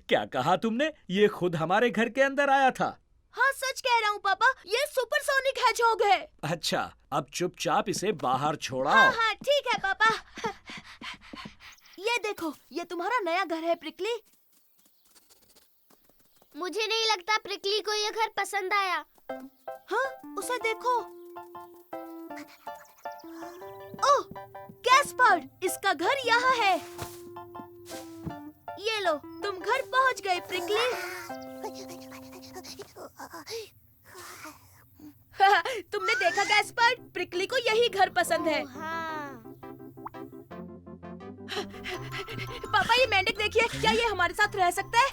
क्या कहा तुमने? ये खुद हमारे घर के अंदर आया था? हाँ सच कह रहा हूँ पापा, ये सुपरसोनिक हैजहॉग है। अच्छा, अब चुपचाप इसे बाहर छोड़ाओ। हाँ हाँ ठीक है पापा। ये देखो, ये तुम्हारा नया घर है प्रिकली। मुझे नहीं लगता प्रिकली को ये घर पसंद आया। हाँ, उसे देखो। ओह, गैस्पर, इसका घर यहाँ है। ये लो, तुम घर पहुँच गए प्रिकली। तुमने देखा गैस्पर, प्रिकली को यही घर पसंद है। हाँ। पापा, ये मेंढक देखिए, क्या ये हमारे साथ रह सकता है?